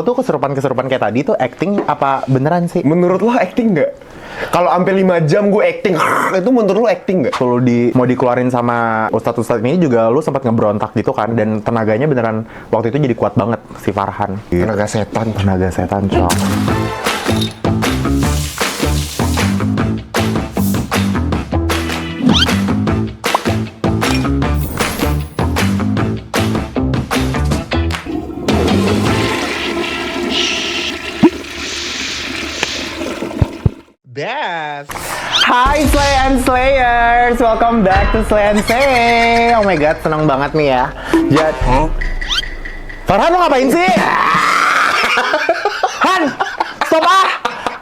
lo tuh kesurupan kayak tadi tuh acting apa beneran sih? Menurut lo acting nggak? Kalau sampai 5 jam gue acting, itu menurut lo acting nggak? Kalau mau dikeluarin sama ustadz-ustadz ini juga lu sempat ngebrontak gitu kan, dan tenaganya beneran waktu itu jadi kuat banget si Farhan. Tenaga setan. Tenaga setan, cong. Best. Hai Slay and Slayers, welcome back to Slay and Slay. Oh my god, seneng banget nih ya. Farhan, lo ngapain sih? Han, stop ah!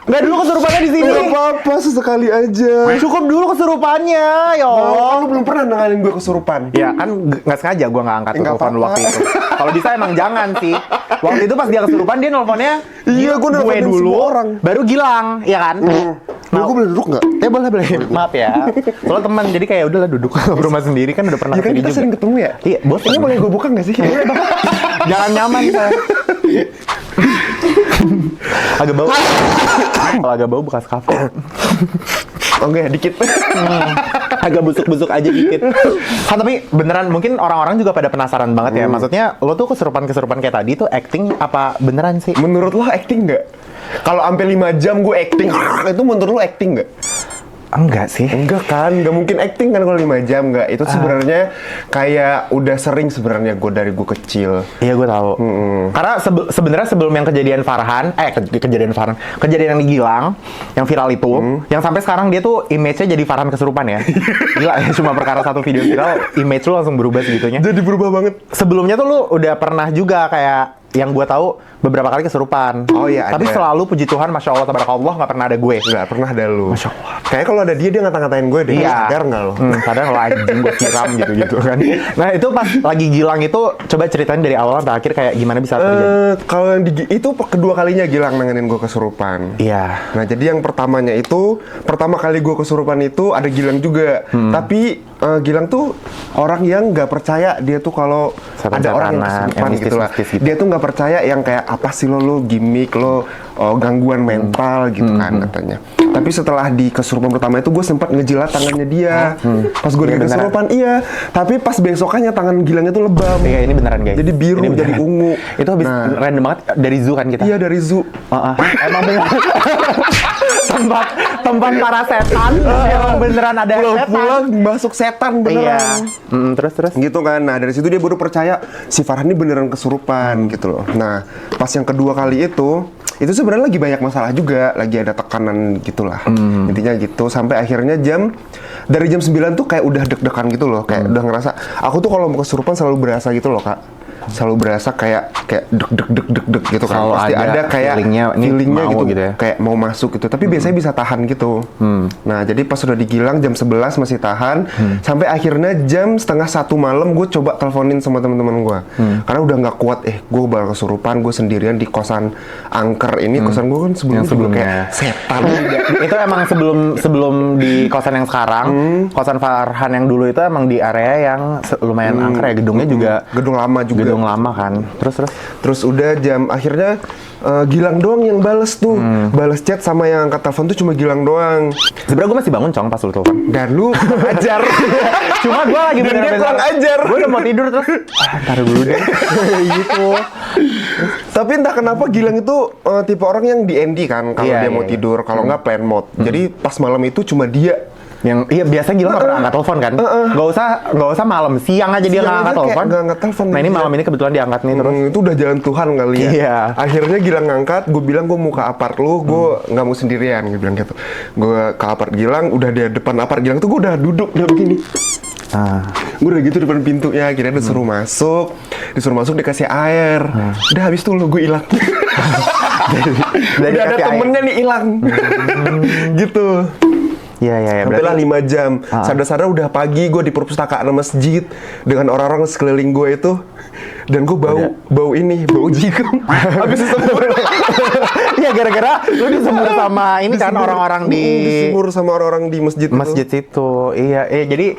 Nggak dulu kesurupannya di sini. Nggak apa-apa, sesekali aja. Cukup dulu kesurupannya, ya Oh, Allah. lu belum pernah nanganin gue kesurupan. Ya kan nggak sengaja gue nggak angkat Nggak telepon lu apa-apa. waktu itu. Kalau bisa emang jangan sih. Waktu itu pas dia kesurupan dia nelfonnya Iya, gue nelfonin dulu, semua orang. baru Gilang, ya kan? Nah, gue boleh duduk nggak? Ya boleh. Maaf ya. Soalnya teman, jadi kayak udahlah duduk rumah sendiri kan udah pernah Ya kan kesini kita juga. sering ketemu ya? Iya, bos. Ini boleh gue buka nggak sih? Jangan nyaman saya. Agak bau. Kalau agak bau bekas kafe. Oke, dikit. Agak busuk-busuk aja dikit. Kan tapi beneran mungkin orang-orang juga pada penasaran banget ya. Maksudnya lo tuh kesurupan kayak tadi tuh acting apa beneran sih? Menurut lo acting nggak? Kalau sampai 5 jam gue acting, itu menurut lo acting nggak? Enggak sih. Enggak kan, nggak mungkin acting kan kalau 5 jam nggak. Itu sebenarnya kayak udah sering sebenarnya gue dari gue kecil. Iya, gue tahu. Karena sebenarnya sebelum yang kejadian Farhan, kejadian yang di Gilang, yang viral itu, yang sampai sekarang dia tuh image-nya jadi Farhan kesurupan ya. Gila ya, cuma perkara satu video viral, image lu langsung berubah segitunya. Jadi berubah banget. Sebelumnya tuh lu udah pernah juga kayak yang gue tahu beberapa kali kesurupan. Oh iya, Tapi ada. selalu puji Tuhan, Masya Allah, Tabarakallah, nggak pernah ada gue. Nggak pernah ada lu. Masya Allah. Kayak kalau ada dia ngata-ngatain gue deh. Iya. Sadar nggak lo? Sadar kalau anjing gue siram gitu kan. Nah itu pas lagi Gilang itu, coba ceritain dari awal sampai akhir kayak gimana bisa terjadi. Kalau yang itu kedua kalinya Gilang nanganin gue kesurupan. Iya. Nah jadi yang pertamanya itu, pertama kali gue kesurupan itu ada Gilang juga. Tapi Gilang tuh orang yang nggak percaya dia tuh kalau ada orang yang kesurupan yang gitu lah. mistis gitu. Dia tuh nggak percaya yang kayak apa sih lo gimmick lo gangguan mental gitu kan katanya. Tapi setelah di kesurupan pertama itu gue sempat ngejilat tangannya dia. Pas gue Iya, di kesurupan iya. Tapi pas besokannya tangan Gilang itu lebam. Iya, ini beneran guys. Jadi biru, Ini jadi beneran. ungu. Itu habis Nah. random banget dari zoo kan kita. Iya dari zoo. Emang bener. tempat para setan. Emang beneran ada setan. Pulang-pulang masuk setan beneran. Iya. Terus. Gitu kan. Nah, dari situ dia baru percaya si Farhan ini beneran kesurupan gitu loh. Nah, pas yang kedua kali itu sebenarnya lagi banyak masalah juga, lagi ada tekanan gitulah. Intinya gitu sampai akhirnya dari jam 9 tuh kayak udah deg-degan gitu loh, kayak udah ngerasa aku tuh kalau mau kesurupan selalu berasa gitu loh, Kak. Selalu berasa kayak deg gitu kan. Selalu Pasti ada kayak feelingnya mau gitu ya. Kayak mau masuk gitu, tapi biasanya bisa tahan gitu. Nah, jadi pas udah digilang jam 11 masih tahan, sampai akhirnya jam setengah 1 malam gue coba teleponin sama teman-teman gue. Karena udah nggak kuat, gue bakal kesurupan, gue sendirian di kosan angker ini. Kosan gue kan sebelumnya juga kayak setan. Itu emang sebelum di kosan yang sekarang, kosan Farhan yang dulu itu emang di area yang lumayan angker ya, gedungnya juga Gedung lama juga. gedung lama kan. Terus udah akhirnya Gilang doang yang bales tuh. Bales chat sama yang angkat telepon tuh cuma Gilang doang. Sebenarnya gue masih bangun, Cong, pas lu telepon. Dan lu ajar. Cuma gue lagi Dan dia kurang ajar. Gue udah mau tidur terus. Ntar dulu deh. Gitu. Tapi entah kenapa Gilang itu tipe orang yang DND kan kalau Iya, dia mau iya. tidur, kalau nggak plan mode. Jadi pas malam itu cuma dia. Iya, biasa Gilang nggak pernah angkat telepon kan? Nggak usah malam, siang aja dia Siang nggak angkat aja kayak telepon. nggak angkat telepon. Nah ini Dia. malam ini kebetulan diangkat nih terus. Itu udah jalan Tuhan kali ya. Iya. Akhirnya Gilang ngangkat, gue bilang gue mau ke apart lu, gue nggak mau sendirian, gue bilang gitu. Gue ke apart Gilang, udah di depan apart Gilang tuh gue udah duduk, udah begini. Gue udah gitu depan pintunya, akhirnya disuruh masuk, dikasih air. Udah habis tuh gue hilang. Udah ada dikasih temennya nih hilang. Gitu. Iya. Sampailah 5 jam. Sadar-sadar udah pagi, gue di perpustakaan masjid dengan orang-orang sekeliling gue itu. Dan gue bau jikum. Habis disembur. Iya, gara-gara lu disembur sama ini kan orang-orang di disembur sama orang-orang di masjid situ. Iya, jadi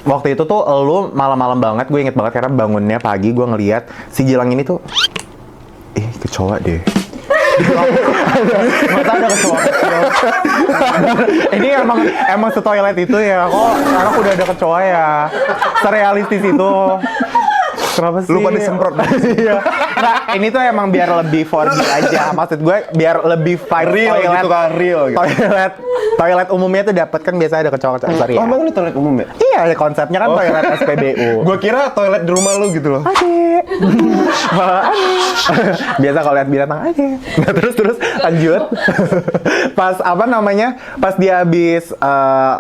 waktu itu tuh lu malam-malam banget, gue inget banget karena bangunnya pagi gue ngeliat si Gilang ini tuh ih kecoa deh. Masa ada kecoa kecil. Ini emang setoilet itu ya. Kok sekarang udah ada kecoa ya. Serealistis itu. Kenapa sih? Lu pada semprot. Iya. Nah, ini tuh emang biar lebih 4D aja. Maksud gue biar lebih vibe Real toilet. gitu kan, real gitu. Toilet umumnya tuh dapat kan biasanya ada kecoa-kecoa. Sorry Oh, ya. emang lu toilet umum ya? Iya, konsepnya kan toilet SPBU. Gua kira toilet di rumah lu gitu loh. Adek. Biasa kalau lihat binatang adek. Nah, terus lanjut. Pas pas dia habis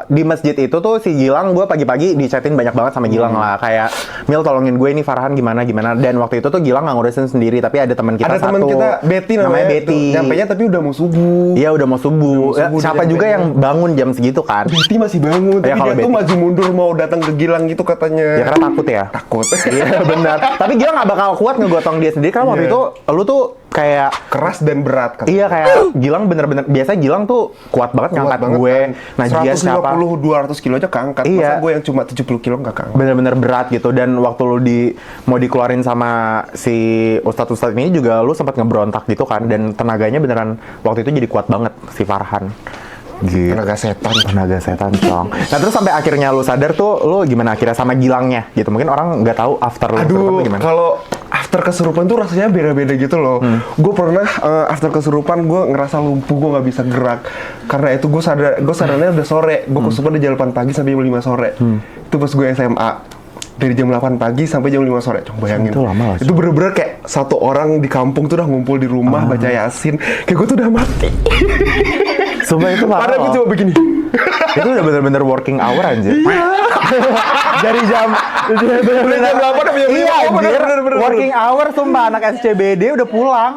di masjid itu tuh si Gilang, gue pagi-pagi dichatin banyak banget sama Gilang lah, kayak Mil tolongin gue ini Farhan gimana. Dan waktu itu tuh Gilang nggak ngurusin sendiri, tapi ada teman kita Ada teman kita Betty namanya Betty. Nyampenya tapi udah mau subuh. Iya udah mau subuh. Siapa dia juga nyampenya. yang bangun jam segitu kan? Betty masih bangun, tapi Ya, kalau dia tuh Betty. maju mundur mau datang ke Gilang gitu katanya. Ya karena takut ya. Takut. Iya benar. Tapi Gilang nggak bakal kuat ngegotong dia sendiri karena waktu Iya. itu lu tuh kayak Keras dan berat katanya. iya kayak Gilang bener-bener biasa Gilang tuh kuat banget ngangkat banget gue. kan. Nah dia siapa? 150-200 kilo aja keangkat. Iya. Masa gue yang cuma 70 kilo nggak keangkat. Bener-bener berat gitu, dan waktu lu mau dikeluarin sama si ustadz ini juga lu sempat ngebrontak gitu kan, dan tenaganya beneran waktu itu jadi kuat banget si Farhan. Gitu. Tenaga setan cong. Nah terus sampai akhirnya lu sadar tuh lu gimana akhirnya sama Gilangnya gitu, mungkin orang nggak tahu after lu kesurupan Aduh, tuh gimana. kalau after kesurupan tuh rasanya beda-beda gitu loh. Gue pernah after kesurupan gue ngerasa lumpuh, gue nggak bisa gerak. Karena itu gue sadarnya udah sore. Gue kesurupan di jam 8 pagi sampai jam 5 sore. Itu pas gue SMA. Dari jam 8 pagi sampai jam 5 sore. Coba bayangin. Itu lama lah, Itu bener-bener kayak satu orang di kampung tuh udah ngumpul di rumah baca Yasin. Kayak gue tuh udah mati. Sumpah itu parah Padahal gue loh. cuma begini. Itu udah bener-bener working hour anjir. Dari jam Dari jam 8 sampai jam 5. Iya Oh, anjir. bener. Working hour sumpah, anak SCBD udah pulang.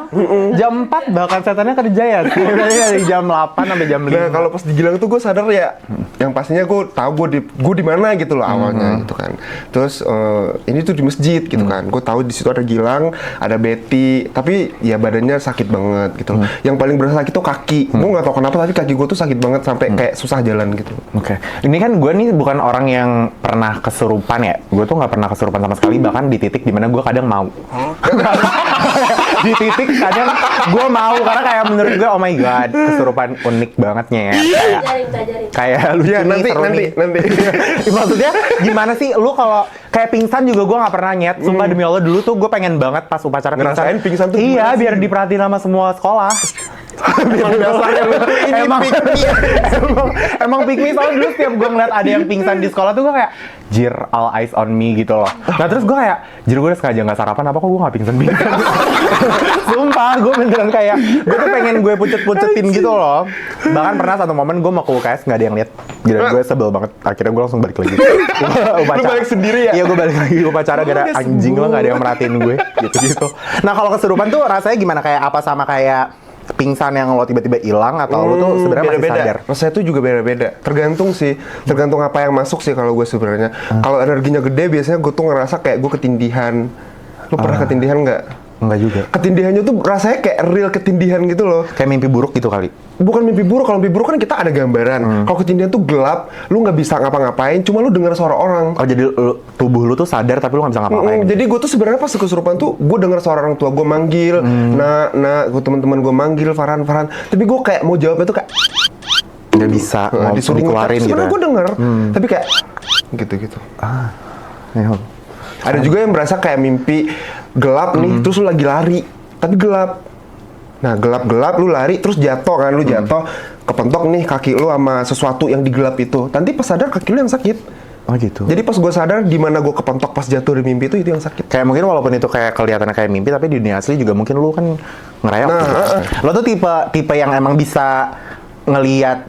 Jam 4 bahkan setannya kerja ya. Dari jam 8 sampai jam 5. Nah kalau pas digilang tuh gue sadar ya, yang pastinya gue tahu gue di mana gitu loh awalnya gitu kan. Terus ini tuh di masjid gitu kan. Gue tahu di situ ada Gilang, ada Betty, tapi ya badannya sakit banget gitu loh. Yang paling berasa sakit tuh kaki. Gue nggak tahu kenapa tapi kaki gue tuh sakit banget sampai kayak susah jalan gitu. Oke. Ini kan gue nih bukan orang yang pernah kesurupan ya. Gue tuh nggak pernah kesurupan sama sekali, bahkan di titik dimana gue kadang mau. Di titik kadang gue mau karena kayak menurut gue oh my god kesurupan unik bangetnya ya. Kayak lucu Ya nih, seru nanti. nih. Maksudnya gimana sih lu kalau kayak pingsan juga gue nggak pernah nyet. Sumpah demi Allah dulu tuh gue pengen banget pas upacara Ngerasain pingsan tuh Iya gimana sih? biar diperhatiin sama semua sekolah. Emang pick me soalnya dulu setiap gue ngeliat ada yang pingsan di sekolah tuh gue kayak jir all eyes on me gitu loh. Nah terus gue kayak jir gue udah sengaja nggak sarapan apa kok gue nggak pingsan. Sumpah gue beneran kayak gue tuh pengen gue pucet-pucetin gitu loh. Bahkan pernah satu momen gue mau ke UKS nggak ada yang lihat. Gila gue sebel banget. Akhirnya gue langsung balik lagi. Lu balik sendiri ya? Iya gue balik lagi upacara gara anjing lo nggak ada yang merhatiin gue gitu-gitu. Nah kalau kesurupan tuh rasanya gimana, kayak apa sama kayak pingsan yang lo tiba-tiba hilang atau lo tuh sebenarnya masih sadar? Rasanya tuh juga beda-beda. Tergantung apa yang masuk sih kalau gue sebenarnya. Kalau energinya gede biasanya gue tuh ngerasa kayak gue ketindihan. Lo pernah ketindihan nggak? Enggak juga. Ketindihannya tuh rasanya kayak real ketindihan gitu loh. Kayak mimpi buruk gitu kali. Bukan mimpi buruk, kalau mimpi buruk kan kita ada gambaran. Kalau ketindihan tuh gelap, lu nggak bisa ngapa-ngapain, cuma lu dengar suara orang. Oh jadi tubuh lu tuh sadar tapi lu nggak bisa ngapa-ngapain. Jadi gue tuh sebenarnya pas kesurupan tuh gue dengar suara orang tua gue manggil, nah gue teman-teman gue manggil Farhan, tapi gue kayak mau jawabnya tuh kayak Nggak bisa mau disuruh dikeluarin gitu. sebenarnya gue denger, tapi kayak gitu-gitu. Ya. Ada juga yang berasa kayak mimpi gelap nih, terus lu lagi lari, tapi gelap. Nah gelap-gelap lu lari, terus jatuh kan, lu jatuh, kepentok nih kaki lu sama sesuatu yang di gelap itu. Nanti pas sadar kaki lu yang sakit. Oh gitu. Jadi pas gue sadar di mana gue kepentok pas jatuh di mimpi itu yang sakit. Kayak mungkin walaupun itu kayak kelihatannya kayak mimpi tapi di dunia asli juga mungkin lu kan ngerayap. Nah, gitu. Lo tuh tipe yang emang bisa ngelihat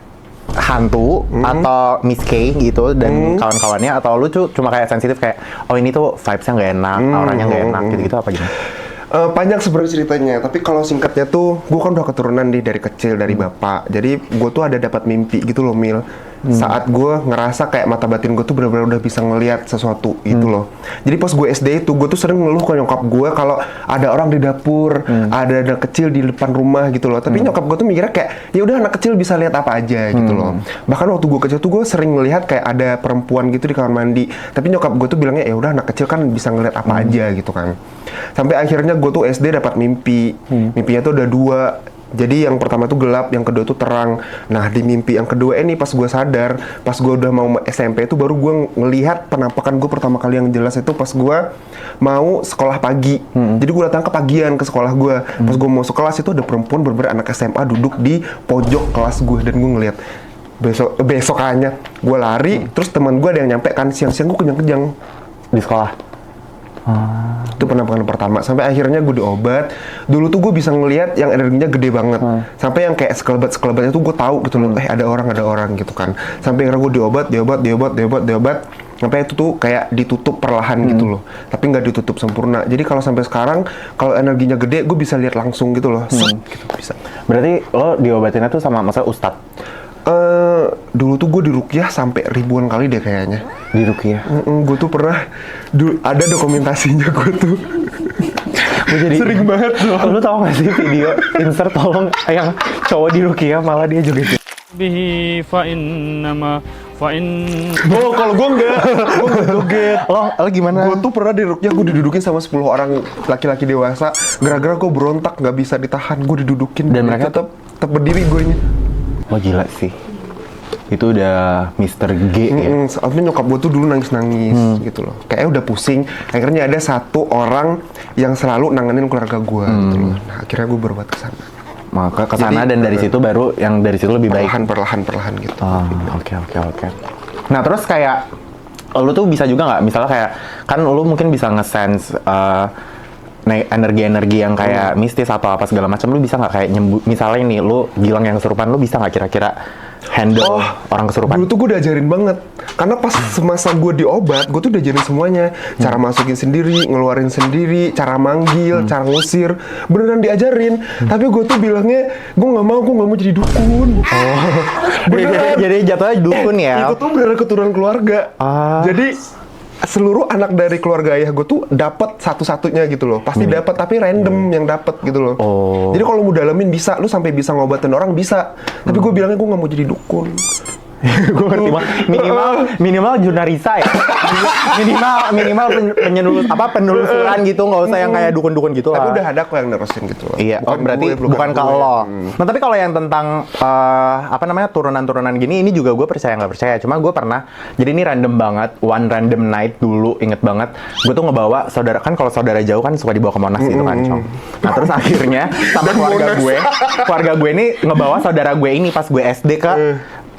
hantu atau Miss K gitu dan kawan-kawannya, atau lu cuma kayak sensitif kayak oh ini tuh vibes-nya nggak enak, auranya nggak enak gitu-gitu apa gimana? Panjang sebenarnya ceritanya, tapi kalau singkatnya tuh, gue kan udah keturunan nih dari kecil dari bapak. Jadi gue tuh ada dapat mimpi gitu loh, Mil. saat gue ngerasa kayak mata batin gue tuh benar-benar udah bisa ngelihat sesuatu gitu loh. Jadi pas gue SD itu gue tuh sering ngeluh ke nyokap gue kalau ada orang di dapur, ada anak kecil di depan rumah gitu loh. Tapi nyokap gue tuh mikirnya kayak ya udah anak kecil bisa lihat apa aja gitu loh. Bahkan waktu gue kecil tuh gue sering ngelihat kayak ada perempuan gitu di kamar mandi. Tapi nyokap gue tuh bilangnya ya udah anak kecil kan bisa ngelihat apa aja gitu kan. Sampai akhirnya gue tuh SD dapat mimpi. Mimpinya tuh ada 2. Jadi yang pertama tuh gelap, yang kedua tuh terang. Nah di mimpi yang kedua ini pas gue sadar, pas gue udah mau SMP itu baru gue ngelihat penampakan gue pertama kali yang jelas itu pas gue mau sekolah pagi. Jadi gue datang ke pagian ke sekolah gue. Pas gue mau sekelas itu ada perempuan bener-bener anak SMA duduk di pojok kelas gue dan gue ngelihat. Besokannya gue lari, terus teman gue ada yang nyampe kan siang-siang gue kejang-kejang Di sekolah. itu penampakan pertama. Sampai akhirnya gue diobat. Dulu tuh gue bisa ngelihat yang energinya gede banget. Sampai yang kayak sekelebat-sekelebatnya tuh gue tahu gitu loh. Ada orang gitu kan. Sampai akhirnya gue diobat. Sampai itu tuh kayak ditutup perlahan gitu loh. Tapi nggak ditutup sempurna. Jadi kalau sampai sekarang kalau energinya gede gue bisa lihat langsung gitu loh. Set, gitu bisa. Berarti lo diobatinnya tuh sama masa ustadz? Dulu tuh gue diruqyah sampai ribuan kali deh kayaknya. Di Ruqyah? Gue tuh pernah ada dokumentasinya gue tuh. Gue jadi sering banget loh. Lo tau gak sih video insert tolong yang cowok di Ruqyah malah dia joget bihi fa innama fa in Oh kalau gue enggak joget. lo gimana? Gue tuh pernah diruqyah, gue didudukin sama 10 orang laki-laki dewasa. Gara-gara gue berontak nggak bisa ditahan, gue didudukin. Dan mereka tetap berdiri gue nya. Wah gila sih. Itu udah Mr. G ya? Soalnya nyokap gue tuh dulu nangis-nangis gitu loh. Kayaknya udah pusing. Akhirnya ada satu orang yang selalu nanganin keluarga gue gitu loh. Nah akhirnya gue berobat ke sana. Maka ke sana dan dari situ baru yang dari situ lebih baik. Perlahan gitu. Oke. Nah terus kayak lu tuh bisa juga nggak? Misalnya kayak kan lu mungkin bisa nge-sense energi-energi yang kayak mistis atau apa segala macam, lu bisa nggak kayak misalnya nih lu Gilang yang kesurupan, lu bisa nggak kira-kira handle orang kesurupan? Dulu tuh gue diajarin banget. Karena pas semasa gue diobat, gue tuh diajarin semuanya. Cara masukin sendiri, ngeluarin sendiri, cara manggil, cara ngusir. Beneran diajarin. Tapi gue tuh bilangnya, gue nggak mau jadi dukun. Beneran. Jadi jatuhnya dukun ya? Itu tuh beneran keturunan keluarga. Jadi seluruh anak dari keluarga ayah gue tuh dapat satu-satunya gitu loh. Pasti dapat, tapi random yang dapat gitu loh. Jadi kalau mau dalamin bisa, lu sampai bisa ngobatin orang bisa. Tapi gue bilangnya gue nggak mau jadi dukun. Gue ngerti bang. Minimal jurnalisa ya. minimal penelusuran gitu, nggak usah yang kayak dukun-dukun gitu lah. Tapi udah ada kok yang nerusin gitu loh. Iya, berarti bukan ke lo. Nah tapi kalau yang tentang turunan-turunan gini, ini juga gue percaya nggak percaya. Cuma gue pernah, jadi ini random banget, one random night dulu, inget banget. Gue tuh ngebawa saudara, kan kalau saudara jauh kan suka dibawa ke Monas gitu kan, Cong. Nah terus akhirnya sama keluarga gue ini ngebawa saudara gue ini pas gue SD ke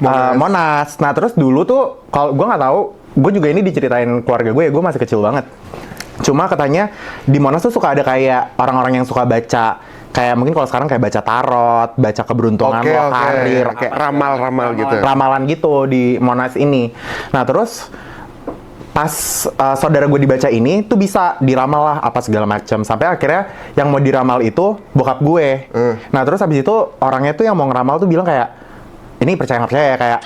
Monas. Nah terus dulu tuh kalau gue nggak tahu, gue juga ini diceritain keluarga gue masih kecil banget. Cuma katanya di Monas tuh suka ada kayak orang-orang yang suka baca, kayak mungkin kalau sekarang kayak baca tarot, baca keberuntungan lo, karir, kayak ramal-ramal gitu. Ramalan gitu di Monas ini. Nah terus pas saudara gue dibaca ini tuh bisa diramal lah apa segala macam, sampai akhirnya yang mau diramal itu bokap gue. Nah terus habis itu orangnya tuh yang mau ngeramal tuh bilang kayak, ini percaya nggak percaya ya, kayak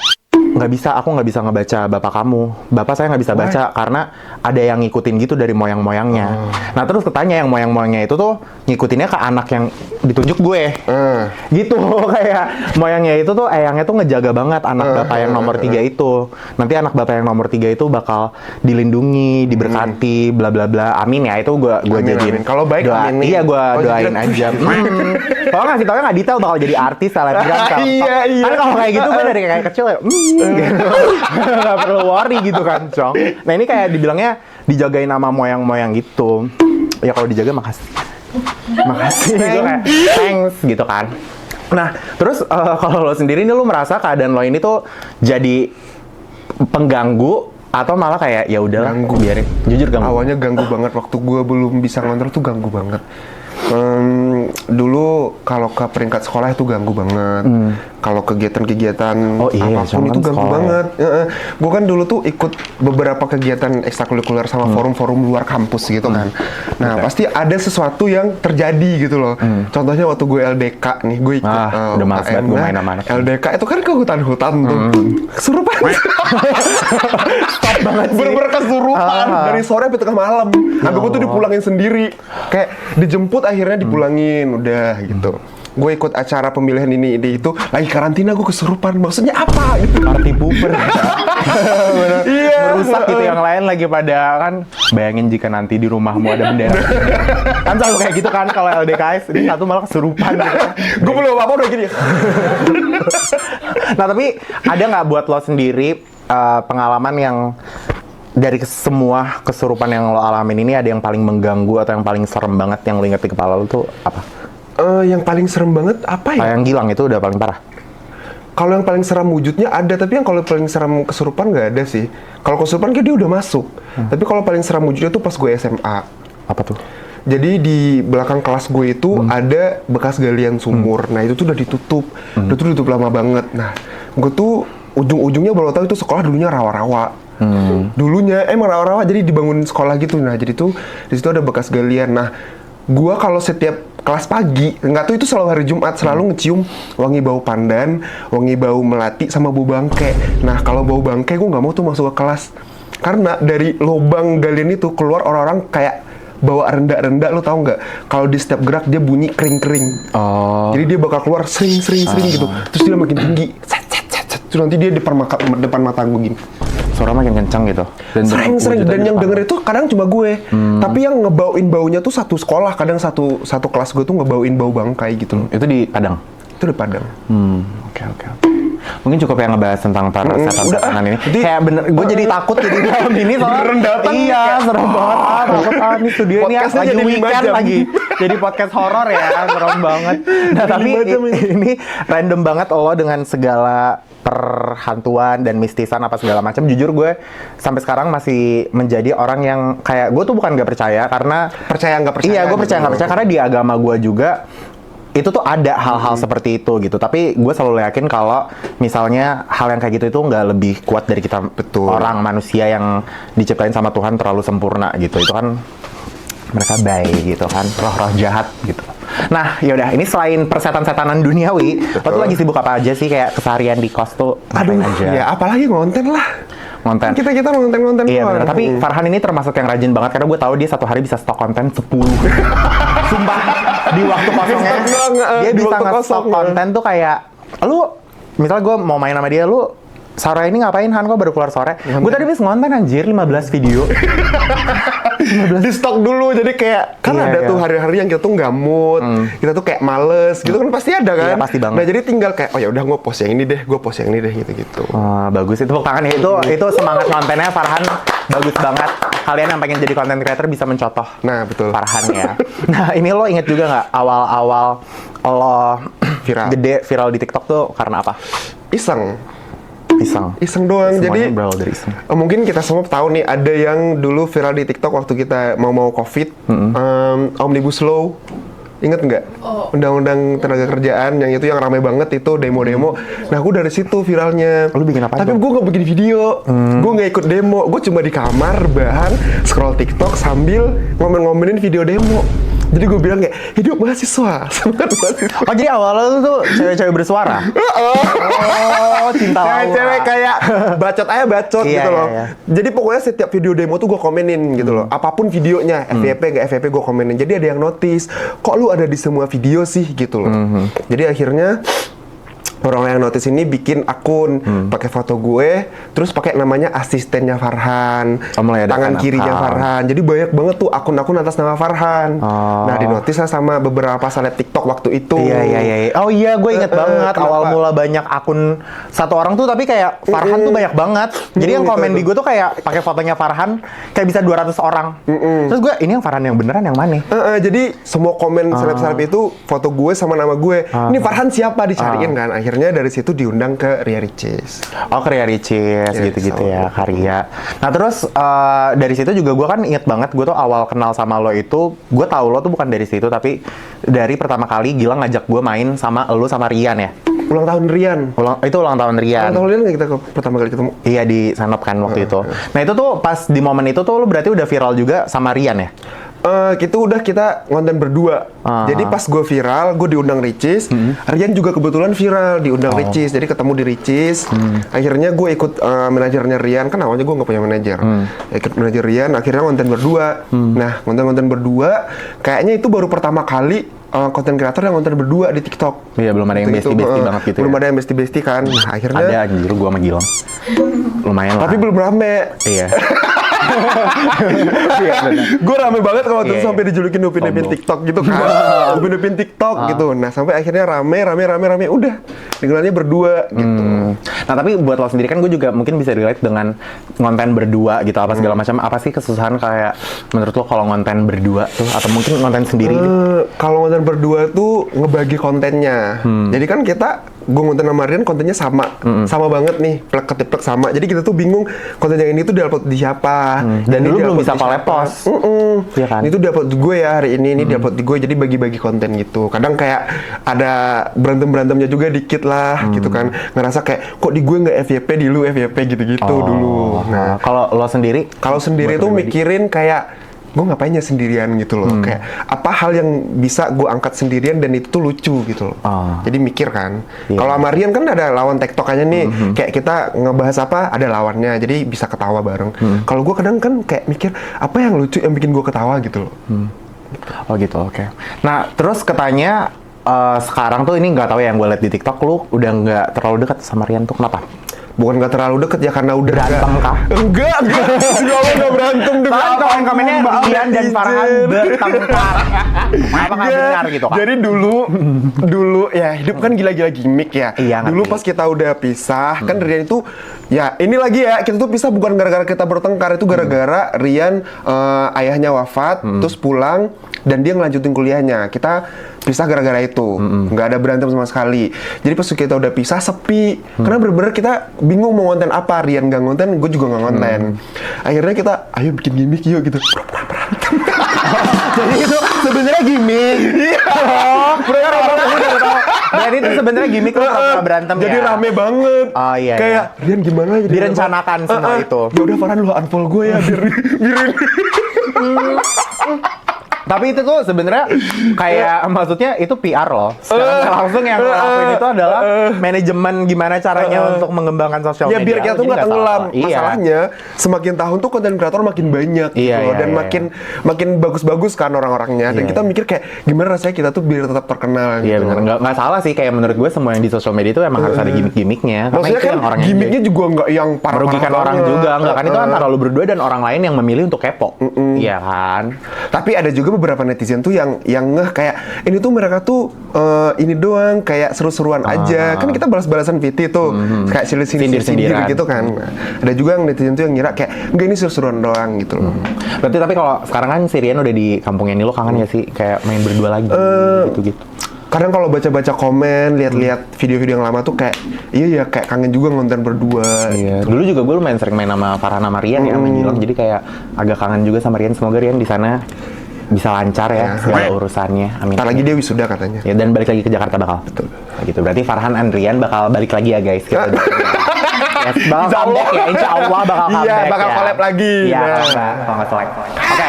aku nggak bisa ngebaca bapak kamu. Bapak saya nggak bisa baca karena ada yang ngikutin gitu dari moyang-moyangnya. Nah terus ketanya yang moyang-moyangnya itu tuh ngikutinnya ke anak yang ditunjuk gue. Gitu kayak moyangnya itu tuh eyangnya tuh ngejaga banget anak bapak yang nomor 3 itu. Nanti anak bapak yang nomor 3 itu bakal dilindungi, diberkati, bla bla bla. Amin ya, itu gue jadiin. Kalau baik amin. Iya gue doain aja. Kalau ngasih tau nggak detail bakal jadi artis selebgram. Iya. Kan kalau kayak gitu gue dari kayak kecil ya. Gitu. Gak perlu worry gitu kan, Cong. Nah ini kayak dibilangnya dijagain nama moyang-moyang gitu. Ya kalau dijaga makasih gitu kayak thanks gitu kan. Nah terus kalau lo sendiri nih, lo merasa keadaan lo ini tuh jadi pengganggu atau malah kayak ya udahlah biarin? Jujur ganggu. Awalnya ganggu banget, waktu gue belum bisa ngontrol tuh ganggu banget. Dulu kalau ke peringkat sekolah itu ganggu banget. Kalau kegiatan-kegiatan Oh iya, apapun jangan itu ganggu sekolah ya. banget. Gue kan dulu tuh ikut beberapa kegiatan ekstrakurikuler sama forum-forum luar kampus gitu kan. Nah pasti ada sesuatu yang terjadi gitu loh. Contohnya waktu gue LDK nih, gue ikut udah males banget gue UKM-nya. main sama anak. LDK itu kan ke hutan-hutan tuh. Kesurupan. Stop banget sih. Bener-bener kesurupan dari sore sampai tengah malam. Sampai gue tuh dipulangin sendiri. Kayak dijemput akhirnya dipulangin udah gitu. Gue ikut acara pemilihan ini itu lagi karantina gue kesurupan. Maksudnya apa gitu? Party pooper ya. Bener. Iya. Merusak gitu, yang lain lagi pada kan. Bayangin jika nanti di rumahmu ada bendera. Kan selalu kayak gitu kan kalau LDKS. Ini satu malah kesurupan gitu kan. Gue belum apa-apa udah gini. Nah tapi ada nggak buat lo sendiri pengalaman yang dari semua kesurupan yang lo alamin ini ada yang paling mengganggu atau yang paling serem banget yang lo inget di kepala lo tuh apa? Yang paling serem banget apa ya? Yang Gilang itu udah paling parah. Kalau yang paling seram wujudnya ada, tapi yang kalau paling seram kesurupan nggak ada sih. Kalau kesurupan kayak dia udah masuk. Tapi kalau paling seram wujudnya tuh pas gue SMA. Apa tuh? Jadi di belakang kelas gue itu ada bekas galian sumur. Nah itu tuh udah ditutup. Udah tuh ditutup lama banget. Nah gue tuh ujung-ujungnya baru tahu itu sekolah dulunya rawa-rawa. Dulunya emang rawa-rawa jadi dibangun sekolah gitu. Nah jadi tuh di situ ada bekas galian. Nah gua kalau setiap kelas pagi, nggak tahu itu selalu hari Jumat, selalu ngecium wangi bau pandan, wangi bau melati, sama bau bangke. Nah kalau bau bangke gua nggak mau tuh masuk ke kelas. Karena dari lubang galian itu keluar orang-orang kayak bawa rendak-rendak, lo tau nggak? Kalau di setiap gerak dia bunyi kering-kering. Oh. Jadi dia bakal keluar sering gitu. Terus dia makin tinggi. Terus nanti dia depan mata gue gini. Suara makin kencang gitu. Sering dan yang denger itu kadang cuma gue. Tapi yang ngebauin baunya tuh satu sekolah, kadang satu kelas gue tuh ngebauin bau bangkai gitu loh. Itu di Padang? Itu di Padang. Oke. Mungkin cukup ya ngebahas tentang para setan-setanan ini. Kayak bener, gue jadi takut jadi dalam ini soalnya. Beneran datang Iya, serem banget. Takut ini studio ini Podcastnya lagi jadi 5 weekend jam. lagi. Jadi podcast horor ya, serem banget. Nah tapi 5 jam ini random banget lo dengan segala perhantuan dan mistisan apa segala macam. Jujur gue sampai sekarang masih menjadi orang yang kayak gue tuh bukan gak percaya karena Percaya nggak percaya? iya, gue percaya nggak percaya karena di agama gue juga itu tuh ada hal-hal seperti itu gitu. Tapi gue selalu yakin kalau misalnya hal yang kayak gitu itu nggak lebih kuat dari kita. Betul. Orang manusia yang diciptain sama Tuhan terlalu sempurna gitu. Itu kan mereka baik gitu kan, roh-roh jahat gitu. Nah, yaudah, ini selain persetan-setanan duniawi, lo tuh lagi sibuk apa aja sih kayak keseharian di kos tuh? Aduh, ngapain aja? ya apalagi ngonten lah. Konten. Kita ngonten-ngonten Iya doang. benar. Tapi Farhan ini termasuk yang rajin banget karena gue tahu dia satu hari bisa stok konten 10. Sumpah di waktu kosongnya Stok doang, dia di bisa waktu nge-stok kosong. konten tuh kayak lu misalnya gue mau main sama dia, lu sore ini ngapain Han, kok baru keluar sore? Gue tadi habis ngonten anjir 15 video. Di stok dulu, jadi kayak kan Iya, ada iya. tuh hari-hari yang kita tuh nggak mood, kita tuh kayak males gitu kan, pasti ada kan. Iya, pasti banget. Nah jadi tinggal kayak oh ya udah gue post yang ini deh, gue post yang ini deh gitu. Wah, bagus itu, tepuk tangan ya. Itu semangat kontennya Farhan bagus banget. Kalian yang pengen jadi content creator bisa mencontoh Nah betul. Farhan ya. Nah ini lo inget juga nggak awal-awal lo Viral. gede viral di TikTok tuh karena apa? Iseng Doang. Semuanya Jadi berawal dari iseng. mungkin kita semua tahu nih ada yang dulu viral di TikTok waktu kita mau COVID, Omnibus Law. Ingat nggak? Undang-undang tenaga kerjaan yang itu yang ramai banget itu demo-demo. Nah, aku dari situ viralnya. Lu bikin apa Tapi tuh? gue nggak bikin video. Gue nggak ikut demo. Gue cuma di kamar rebahan scroll TikTok sambil ngomen-ngomenin video demo. Jadi gue bilang kayak hidup mahasiswa, semangat mahasiswa. Oh jadi awalnya tuh cewek-cewek bersuara? Oh cinta Laura. Cewek-cewek kayak bacot aja bacot Iya, gitu loh. iya. Jadi pokoknya setiap video demo tuh gue komenin gitu loh. Apapun videonya, FYP nggak FYP gue komenin. Jadi ada yang notice, kok lu ada di semua video sih gitu loh. Jadi akhirnya orang yang notice ini bikin akun pakai foto gue, terus pakai namanya asistennya Farhan, Oh, mulai ada tangan account. kirinya Farhan. Jadi banyak banget tuh akun-akun atas nama Farhan. Oh. Nah, dinotis lah sama beberapa seleb TikTok waktu itu. Iya. Oh iya, gue inget banget kenapa? awal mula banyak akun satu orang tuh, tapi kayak Farhan tuh banyak banget. Jadi yang komen di gue tuh kayak pakai fotonya Farhan kayak bisa 200 orang. Terus gue ini yang Farhan yang beneran yang mana? Jadi semua komen seleb-seleb itu foto gue sama nama gue. Ini Farhan siapa, dicariin kan. akhirnya dari situ diundang ke Ria Ricis. Oh, ke Ria Ricis, Iya, gitu-gitu sama. ya, Karya. Nah, terus dari situ juga gue kan inget banget, gue tuh awal kenal sama lo itu, gue tahu lo tuh bukan dari situ, tapi dari pertama kali Gilang ngajak gue main sama lo sama Rian ya. Ulang tahun Rian. Itu ulang tahun Rian. Ulang tahun Rian nggak kita pertama kali ketemu? Iya, di Sanop kan waktu itu. Nah, itu tuh pas di momen itu tuh lo berarti udah viral juga sama Rian ya? Kita konten berdua. Jadi pas gue viral, gue diundang Ricis. Rian juga kebetulan viral diundang Ricis. Jadi ketemu di Ricis. Akhirnya gue ikut manajernya Rian. Kan awalnya gue nggak punya manajer. Ikut manajer Rian. Akhirnya konten berdua. Nah, konten-konten berdua, kayaknya itu baru pertama kali konten kreator yang konten berdua di TikTok. Iya, belum ada yang Waktu itu, bestie-bestie banget gitu belum ya? ada yang bestie-bestie kan. Nah, akhirnya. Ada anjir gue sama Gilang. Lumayan lah. Tapi belum rame. Iya. Iya, benar. Gue rame banget kalau Iya, tuh sampai iya. dijulukin Upin-Upin Sombong. TikTok gitu kan. Upin-Upin TikTok gitu. Nah, sampai akhirnya rame. Udah, dengerannya berdua gitu. Nah, tapi buat lo sendiri kan gue juga mungkin bisa relate dengan konten berdua gitu apa segala macam. Apa sih kesusahan kayak menurut lo kalau konten berdua tuh atau mungkin konten sendiri? Kalau konten berdua tuh ngebagi kontennya. Jadi kan gue konten sama Rian kontennya sama banget nih, plek ketiplek sama. Jadi kita tuh bingung konten yang ini tuh diupload di siapa. Dan Ini dulu belum diupload bisa di siapa. polepos. Iya kan? Ini tuh diupload di gue ya hari ini diupload di gue. Jadi bagi-bagi konten gitu. Kadang kayak ada berantemnya juga dikit lah gitu kan. Ngerasa kayak kok di gue nggak FYP, di lu FYP gitu-gitu dulu. Nah, Kalau lo sendiri? kalau sendiri buat tuh pribadi? mikirin kayak gue ngapainnya sendirian gitu loh. Kayak apa hal yang bisa gue angkat sendirian dan itu tuh lucu gitu loh. Jadi mikir kan. Iya. Kalau sama Rian kan ada lawan tektokannya nih. Kayak kita ngebahas apa ada lawannya. Jadi bisa ketawa bareng. Kalau gue kadang kan kayak mikir apa yang lucu yang bikin gue ketawa gitu loh. Oh gitu, oke. Nah, terus katanya sekarang tuh ini nggak tahu ya, yang gue liat di TikTok lu udah nggak terlalu dekat sama Rian tuh kenapa? Bukan gak terlalu deket ya karena udah Berantem kah? Enggak. Gak berantem demi Kan apa? komen-komennya Maaf, Rian dan netizen. Farhan bertengkar. Apa nggak Iya. benar gitu kak? Jadi dulu ya hidup kan gila-gila gimmick ya. Iya, Dulu ngerti. pas kita udah pisah kan Rian itu ya ini lagi ya kita tuh pisah bukan gara-gara kita bertengkar, itu gara-gara Rian ayahnya wafat terus pulang dan dia ngelanjutin kuliahnya. Kita pisah gara-gara itu, nggak ada berantem sama sekali. Jadi pas kita udah pisah sepi, karena bener-bener kita bingung mau konten apa. Rian nggak konten, gue juga nggak konten. Akhirnya kita, ayo bikin gimmick yuk gitu. Jadi itu sebenarnya gimmick. Iya. Dan itu sebenarnya gimmick lo pernah berantem ya. Jadi rame banget. Oh, iya, Kayak Rian gimana? Jadi Direncanakan semua itu. Ya udah Farhan lu unfollow gue ya biar Tapi itu tuh sebenarnya kayak maksudnya itu PR loh. Sekarang langsung yang lo lakuin itu adalah manajemen gimana caranya untuk mengembangkan sosial ya media. biar kita tuh Jadi nggak tenggelam. salah. Iya. Masalahnya semakin tahun tuh konten kreator makin banyak gitu Iya, loh. iya, Dan iya. makin bagus-bagus kan orang-orangnya. Dan Iya, kita mikir kayak gimana rasanya kita tuh biar tetap terkenal Iya gitu. benar, nggak salah sih, kayak menurut gue semua yang di sosial media itu emang harus ada gimmick-gimmicknya. Karena Maksudnya itu kan yang orang yang gimmicknya juga nggak yang parah-parah merugikan orang banget. juga, enggak kan itu antara lu berdua dan orang lain yang memilih untuk kepo. Iya kan? Tapi ada juga beberapa netizen tuh yang ngeh kayak ini tuh mereka tuh ini doang kayak seru-seruan aja. Kan kita balas-balasan VT tuh kayak sindir-sindir Sindir-sindiran. gitu kan. Nah, ada juga yang netizen tuh yang ngira kayak enggak ini seru-seruan doang gitu loh. Berarti tapi kalau sekarang kan si Rian udah di kampungnya ini, lo kangen ya sih kayak main berdua lagi gitu-gitu. Kadang kalau baca-baca komen, lihat-lihat video-video yang lama tuh kayak iya ya kayak kangen juga ngonten berdua. Iya. Dulu juga gue lumayan sering main sama Farhan sama Rian ya, sama Gilang. Jadi kayak agak kangen juga sama Rian. Semoga Rian di sana bisa lancar ya segala urusannya. Amin. Ntar lagi dia wisuda katanya. Ya, dan balik lagi ke Jakarta bakal. Betul. Gitu. Berarti Farhan and Rian bakal balik lagi ya guys. Gitu. Yes, bakal Insya comeback ya. Insya Allah bakal Iya, comeback bakal ya. collab lagi. Iya, Nah. kalau nggak selek. Oke.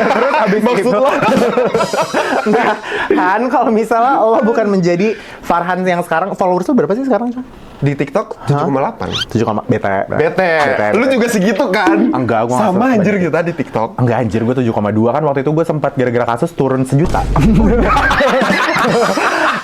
Terus habis Maksud itu, lo? nah, kan kalau misalnya lo bukan menjadi Farhan yang sekarang, followers lo berapa sih sekarang? Di TikTok 7,8. 7, Bete. Lu juga segitu kan? Enggak, gua nggak Sama suka anjir banget. kita di TikTok. Enggak anjir, gue 7,2 kan waktu itu gue sempat gara-gara kasus turun 1 juta.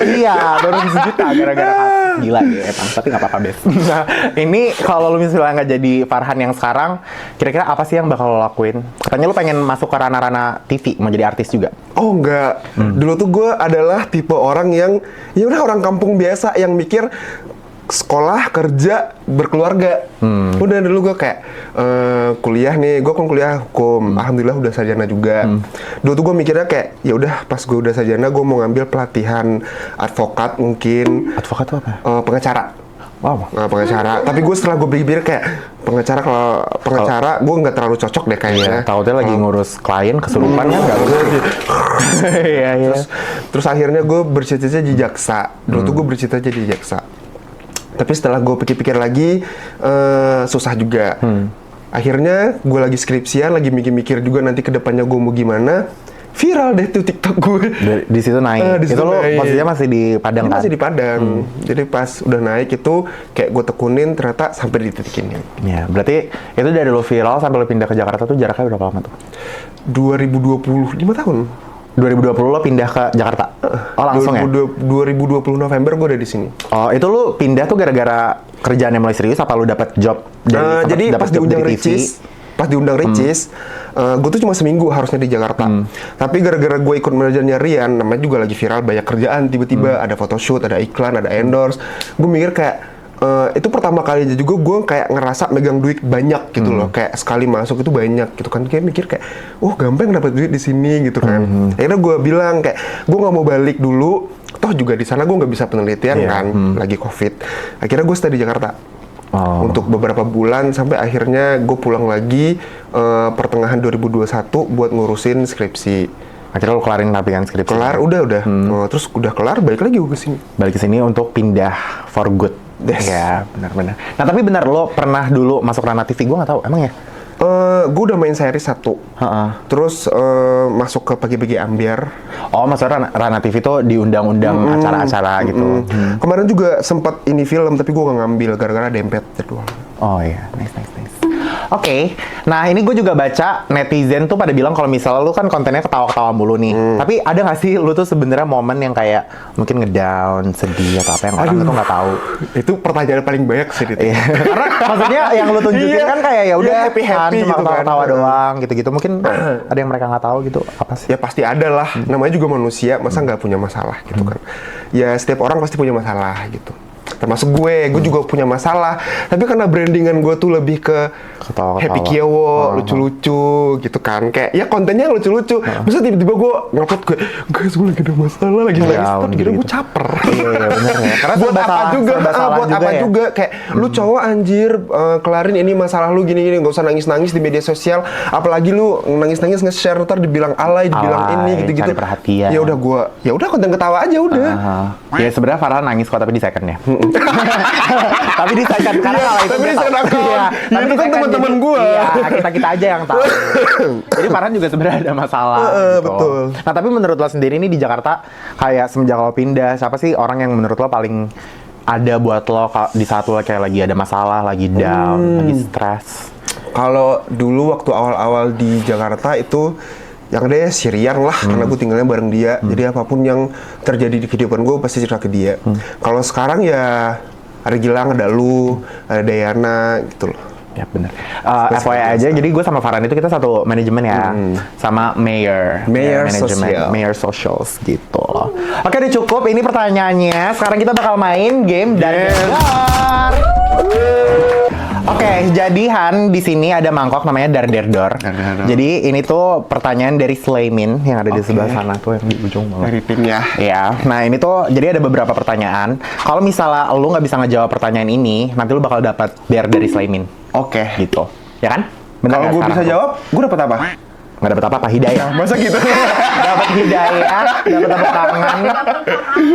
Iya, turun 1 juta gara-gara kasus. Gila ya, emang. Tapi nggak apa-apa, Bes. Nah, ini kalau lu misalnya nggak jadi Farhan yang sekarang, kira-kira apa sih yang bakal lo lakuin? Katanya lu pengen masuk ke ranah-ranah TV, mau jadi artis juga. Oh enggak. Dulu tuh gue adalah tipe orang yang ya udah orang kampung biasa yang mikir sekolah, kerja, berkeluarga. Udah dulu gue kayak kuliah nih, gue kan kuliah hukum. Alhamdulillah udah sarjana juga. Dulu tuh gue mikirnya kayak ya udah pas gue udah sarjana gue mau ngambil pelatihan advokat mungkin. Advokat itu apa? Pengacara. Wow. Nah, pengacara. Tapi gue setelah gue pikir kayak pengacara, kalau pengacara gue nggak terlalu cocok deh kayaknya. Takutnya lagi ngurus klien kesurupan kan nggak bisa. Iya, iya. Terus akhirnya gue bercita-cita jadi jaksa. Dulu tuh gue bercita jadi jaksa. Tapi setelah gue pikir-pikir lagi, susah juga. Akhirnya gue lagi skripsian, lagi mikir-mikir juga nanti kedepannya gue mau gimana. Viral deh tuh TikTok gue. Di situ naik. Di situ Itu lo naik. posisinya masih di Padang kan? Masih di Padang. Jadi pas udah naik itu kayak gue tekunin ternyata sampai di titik ini. Ya, berarti itu dari lo viral sampai lo pindah ke Jakarta tuh jaraknya berapa lama tuh? 2020, 5 tahun. 2020 lo pindah ke Jakarta? Oh langsung ya? 2020 November gue udah di sini. Oh itu lo pindah tuh gara-gara kerjaannya mulai serius apa lo dapet job dari Jadi dapet pas job diundang dari TV? diundang Ricis, gue tuh cuma seminggu harusnya di Jakarta. Tapi gara-gara gue ikut manajernya Rian, namanya juga lagi viral, banyak kerjaan, tiba-tiba ada photoshoot, ada iklan, ada endorse. Gue mikir kayak, itu pertama kali aja juga gue kayak ngerasa megang duit banyak gitu loh. Kayak sekali masuk itu banyak gitu kan. Kayak mikir kayak, oh gampang dapat duit di sini gitu kan. Akhirnya gue bilang kayak, gue nggak mau balik dulu. Toh juga di sana gue nggak bisa penelitian kan, lagi COVID. Akhirnya gue stay di Jakarta. Untuk beberapa bulan sampai akhirnya gue pulang lagi pertengahan 2021 buat ngurusin skripsi. Akhirnya lo kelarin tapi kan skripsi? Kelar, udah. Terus udah kelar, balik lagi gue kesini. Balik ke sini untuk pindah for good. Yes. Ya, benar-benar. Nah tapi benar lo pernah dulu masuk Rana TV, gue nggak tahu, emang ya? Gue udah main series 1. Terus masuk ke Pagi-Pagi Ambiar. Oh, maksudnya Rana TV tuh diundang-undang acara-acara gitu. Kemarin juga sempat ini film, tapi gue gak ngambil gara-gara dempet jadwal. Oh iya, nice. Oke, nah ini gue juga baca netizen tuh pada bilang kalau misalnya lu kan kontennya ketawa-ketawa mulu nih, tapi ada nggak sih lu tuh sebenarnya momen yang kayak mungkin ngedown, sedih atau apa yang orang tuh nggak tahu? Itu pertanyaan paling banyak sih itu. Karena maksudnya yang lu tunjukin Iya. kan kayak ya udah Iya, happy-happy cuma gitu kan. ketawa-ketawa doang gitu-gitu. Mungkin ada yang mereka nggak tahu gitu apa sih? Ya pasti ada lah, namanya juga manusia, masa nggak punya masalah gitu kan. Ya setiap orang pasti punya masalah gitu. Termasuk gue juga punya masalah. Tapi karena brandingan gue tuh lebih ke Ketawa-ketawa. happy kiewo, lucu-lucu gitu kan. Kayak ya kontennya lucu-lucu. Masa tiba-tiba gue ngupload gue, guys gue lagi ada masalah, lagi nangis. Tapi kira gue caper. Iya, bener ya. Karena buat apa juga, buat apa ya? juga. Kayak lu cowok anjir, kelarin ini masalah lu gini-gini. Gak usah nangis-nangis di media sosial. Apalagi lu nangis-nangis nge-share, ntar dibilang alay, dibilang ini gitu-gitu. Cari perhatian. Ya udah konten ketawa aja udah. Ya sebenarnya Farhan nangis kok tapi di second ya. Tapi di second karena Iya, hal itu tapi dia di tahu. second account. Iya, Ya, tapi itu di kan second teman-teman jadi- gua. Iya, kita aja yang tahu. Jadi Farhan juga sebenarnya ada masalah. gitu. betul. Nah tapi menurut lo sendiri nih di Jakarta kayak semenjak lo pindah, siapa sih orang yang menurut lo paling ada buat lo di saat lo kayak lagi ada masalah, lagi down, lagi stres? Kalau dulu waktu awal-awal di Jakarta itu yang ada ya si Rian lah, karena gue tinggalnya bareng dia. Jadi apapun yang terjadi di kehidupan gue pasti cerita ke dia. Kalau sekarang ya ada Gilang, ada lu, ada Dayana gitu loh. Ya benar. FYI aja, jadi gue sama Farhan itu kita satu manajemen ya, sama Mayor Management, Social. Mayor Socials gitu loh. Oke, udah cukup. Ini pertanyaannya. Sekarang kita bakal main game dan Dar. Oke, jadi Han di sini ada mangkok namanya Dar Der Dor. Jadi ini tuh pertanyaan dari Slaymin yang ada di sebelah sana tuh yang di ujung banget. Dari tim ya. Iya, nah ini tuh jadi ada beberapa pertanyaan. Kalau misalnya lu nggak bisa ngejawab pertanyaan ini, nanti lu bakal dapat bear dari Slaymin. Oke. Gitu, ya kan? Bener Kalau nggak gue sekarang bisa tuh? jawab, gue dapat apa? Nggak dapat apa-apa, hidayah. Masa gitu? Dapat hidayah, dapat tepuk tangan,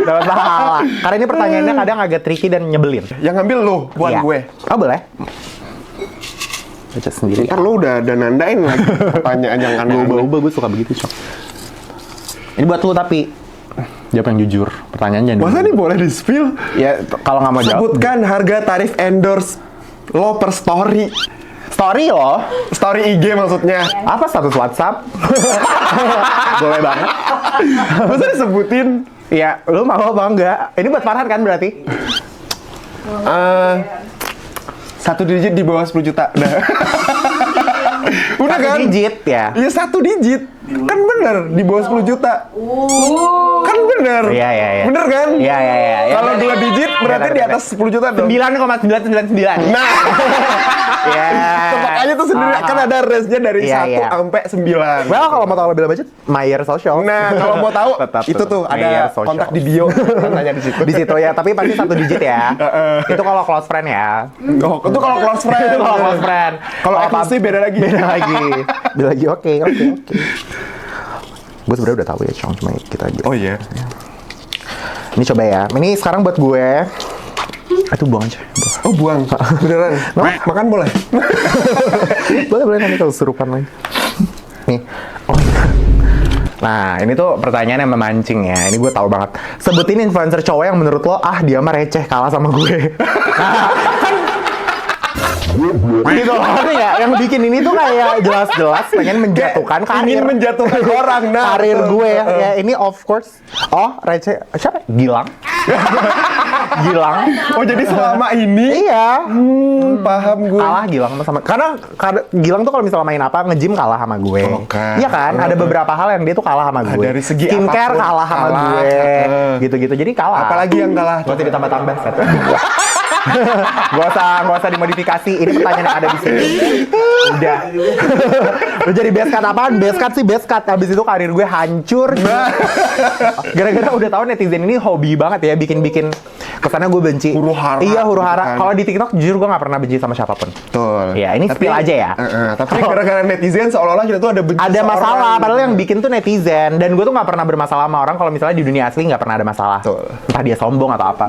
dapat pahala. Karena ini pertanyaannya kadang agak tricky dan nyebelin. Yang ngambil lu, buat Iya. gue. Oh boleh. Baca sendiri. Ntar lu udah nandain lagi pertanyaan yang aneh. Ubah-ubah gue suka begitu, Cok. Ini buat lu tapi jawab yang jujur. Pertanyaan jangan. Masa nih boleh di-spill? Ya kalau nggak mau jawab. Sebutkan harga tarif endorse lo per story. Story loh. Story IG maksudnya. Apa status WhatsApp? Boleh banget. Masa disebutin? Ya, lu mau apa enggak? Ini buat Farhan kan berarti? Satu digit di bawah 10 juta. Udah Satu kan? digit ya. Iya 1 digit. Kan bener, di bawah 10 juta. Kan bener. Iya. Bener kan? Iya. Kalau 2 digit berarti di atas 10 juta dong. 9,999. Nah, Iya. tebak aja tuh sendiri. Kan ada range-nya dari Iya, 1 iya. sampai 9. Well, kalau mau tahu lebih lanjut, Mayer Social. Nah, kalau mau tahu, Tetap itu tuh Mayer ada Social. kontak di bio. Tanya di situ. Di situ ya, tapi pasti 1 digit ya. Itu kalau close friend ya. Oh, itu kalau close friend. Itu kalau close friend. Kalau eksklusif beda lagi. Beda lagi. Oke. Gue sebenarnya udah tahu ya, cuma kita aja. Oh iya. Ini coba ya. Ini sekarang buat gue. Itu buang aja. Oh, buang. Beneran. Makan boleh? Boleh nanti kalau kesurupan lagi. Nih. Oh iya. Nah, ini tuh pertanyaan yang memancing ya. Ini gue tahu banget. Sebutin influencer cowok yang menurut lo, dia mah receh kalah sama gue. Gitu loh, ngerti nggak? Yang bikin ini tuh kayak jelas-jelas pengen menjatuhkan karir. Ingin menjatuhkan orang. Nah, karir gue ya. Ini of course. Oh, receh. Siapa? Gilang. Oh, jadi selama ini Iya. paham gue. Kalah Gilang sama. Karena Gilang tuh kalau misalnya main apa, nge-gym kalah sama gue. Oke. Iya kan? Ada beberapa hal yang dia tuh kalah sama gue. Dari segi skincare apapun, kalah sama kalah. gue. Gitu-gitu. Jadi kalah. Apalagi yang kalah? Gak usah ditambah-tambah, Set. Gak usah dimodifikasi. Ini pertanyaan yang ada di sini. Udah. Udah jadi best cut apaan? Best cut. Habis itu karir gue hancur. Gara-gara udah tahu netizen ini hobi banget ya bikin kesannya gue benci. Huru hara. Iya, huru hara. Kan. Kalau di TikTok jujur gue gak pernah benci sama siapapun. Betul. Iya, ini spill aja ya. Tapi gara-gara netizen seolah-olah kita tuh ada benci Ada seorang. masalah, padahal yang bikin tuh netizen. Dan gue tuh gak pernah bermasalah sama orang kalau misalnya di dunia asli gak pernah ada masalah. Betul. Entah dia sombong atau apa.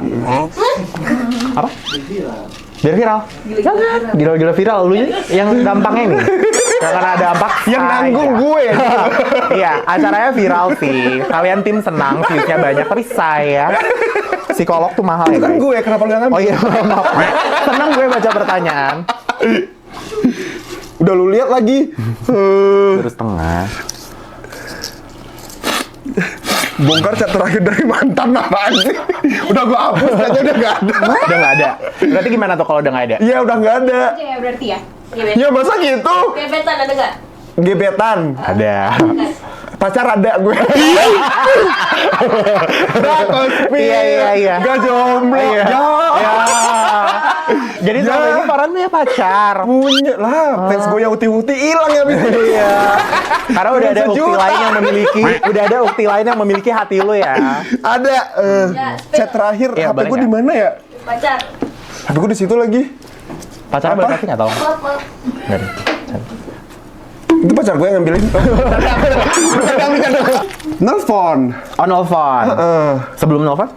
Apa? Biar viral. Jangan. Gila viral. Lu yang gampangnya nih. Jangan ada dampak. Yang nanggung gue. Iya, acaranya viral sih. Kalian tim senang, views-nya banyak. Tapi saya, psikolog tuh mahal ya Itu kan guys. gue, kenapa lu yang ngambil? Oh iya, maaf. Seneng gue baca pertanyaan. Udah lu lihat lagi. Terus tengah. Bongkar chat terakhir dari mantan apaan sih? Udah gue hapus, chatnya udah gak ada. Udah nggak ada. Berarti gimana tuh kalau udah nggak ada? Iya, udah gak ada. Ya berarti ya. Gebetan. Ya masa gitu? Gebetan ada nggak? Gebetan. Ada. Pacar ada gue. Gak kospi. Iya. Gak jomblo. Iya. Ya. Jadi selama ini Farhan punya pacar. Punya lah. Fans gue yang uti-uti hilang ya. Iya. Karena udah ada ukti Sejuta. lain yang memiliki, hati lu ya. Ada. Chat terakhir. Iya, HP boleh gue nggak? di mana ya? Pacar. HP gue di situ lagi. Pacarnya Apa? boleh kasih nggak tolong? Maaf. Nggak ada. Itu pacar gue yang ngambilin. Nelfon. Oh, nelfon. Sebelum nelfon?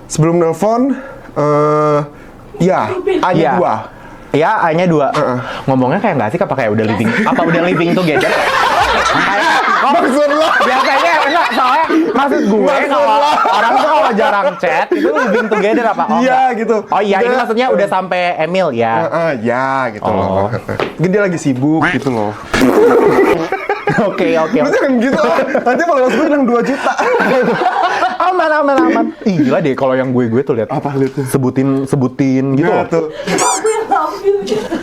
Sebelum nelfon, ya, hanya Iya. 2. Iya, A-nya 2. Ngomongnya kayak nggak sih? Apa kayak udah living? Apa udah living together? Kayak, Maksud lo? biasanya enggak, soalnya maksud gue kalau orang tuh kalau jarang chat itu living together apa? Oh, Iya, enggak. gitu. Oh iya, ini Udah. maksudnya udah sampai Emil ya. Ya, gitu Oh. loh. Dia lagi sibuk gitu loh. Oke. Lu jangan gitu. Nanti followers gue hilang 2 juta. Aman. Ih, gila deh kalau yang gue tuh lihat. Apa lu tuh? Sebutin gitu. Nah, tuh. Aku yang ngambil.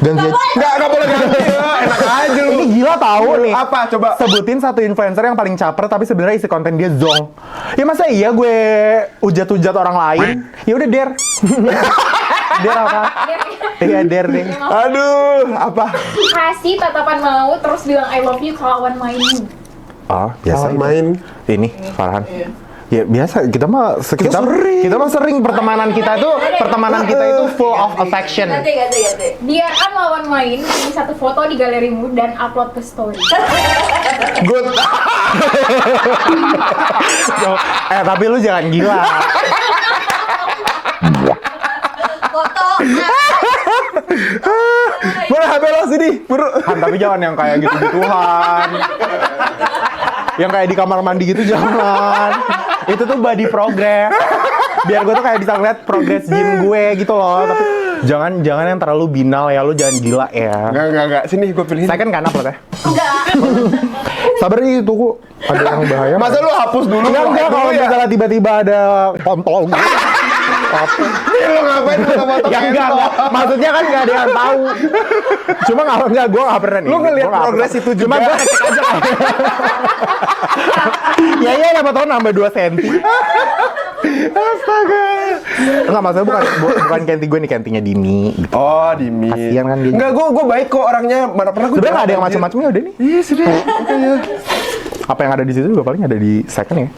Ganti aja. Nggak boleh ganti ya. Enak aja lu. Ini gila tahu nih. Apa? Coba. Sebutin satu influencer yang paling caper tapi sebenarnya isi konten dia zong. Ya masa iya gue ujat-ujat orang lain? Ya udah der. Der apa? Iya der deh. Aduh, apa? Kasih tatapan mau terus bilang I love you ke lawan mainmu. Oh, biasa Kawan itu. main. Ini Farhan. Ya biasa, kita mah sering pertemanan kita itu full of affection. Ganti. Biarkan lawan main pilih satu foto di galerimu dan upload ke story. Good. Tapi lu jangan gila. Foto. Mana HP lo sini? Buru. Han, tapi jangan yang kayak gitu-gituan. Yang kayak di kamar mandi gitu jangan. Itu tuh body progress. Biar gue tuh kayak bisa ngeliat progress gym gue gitu loh. Tapi jangan yang terlalu binal ya, lu jangan gila ya. Enggak. Sini gue pilihin. Saya kan upload ya. Enggak. Sabar itu kok ada yang bahaya. Masa lu hapus dulu? Enggak Hapus kalau dulu ya? misalnya tiba-tiba ada kontol gue. Nih lo ngapain foto-foto Ya enggak. Maksudnya kan nggak ada yang tahu. Cuma enggak, gue nggak pernah nih. Lu ngeliat Gua nggak progres pernah. itu juga. Cuma gue ngecek aja. Ya siapa tahu nambah 2 cm. Astaga. Enggak, maksudnya bukan Kenti gue nih, Kentinya Dini gitu. Oh, Dimi. Kasian kan dia. Enggak, gue baik kok orangnya. Mana pernah gue Sebenarnya nggak ada yang macam-macamnya udah nih. Iya, sudah. Oke ya. Apa yang ada di situ juga paling ada di second ya.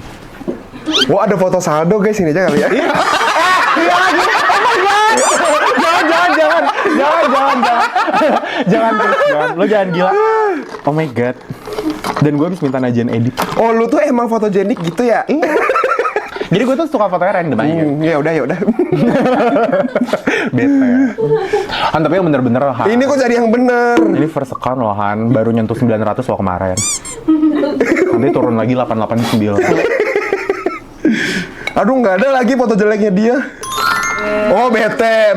Wah, ada foto saldo guys, ini aja kali ya. Iya lagi. Oh my god. Jangan. Lo jangan gila. Oh my god. Dan gue habis minta najian edit. Oh, lu tuh emang fotogenik gitu ya? Jadi gue tuh suka fotonya random aja. Ya udah. Bete. Han, tapi yang bener-bener Han. Ini kok jadi yang bener. Ini first account loh Han, baru nyentuh 900 loh kemarin. Nanti turun lagi 889. Aduh, nggak ada lagi foto jeleknya dia. Oh, bete.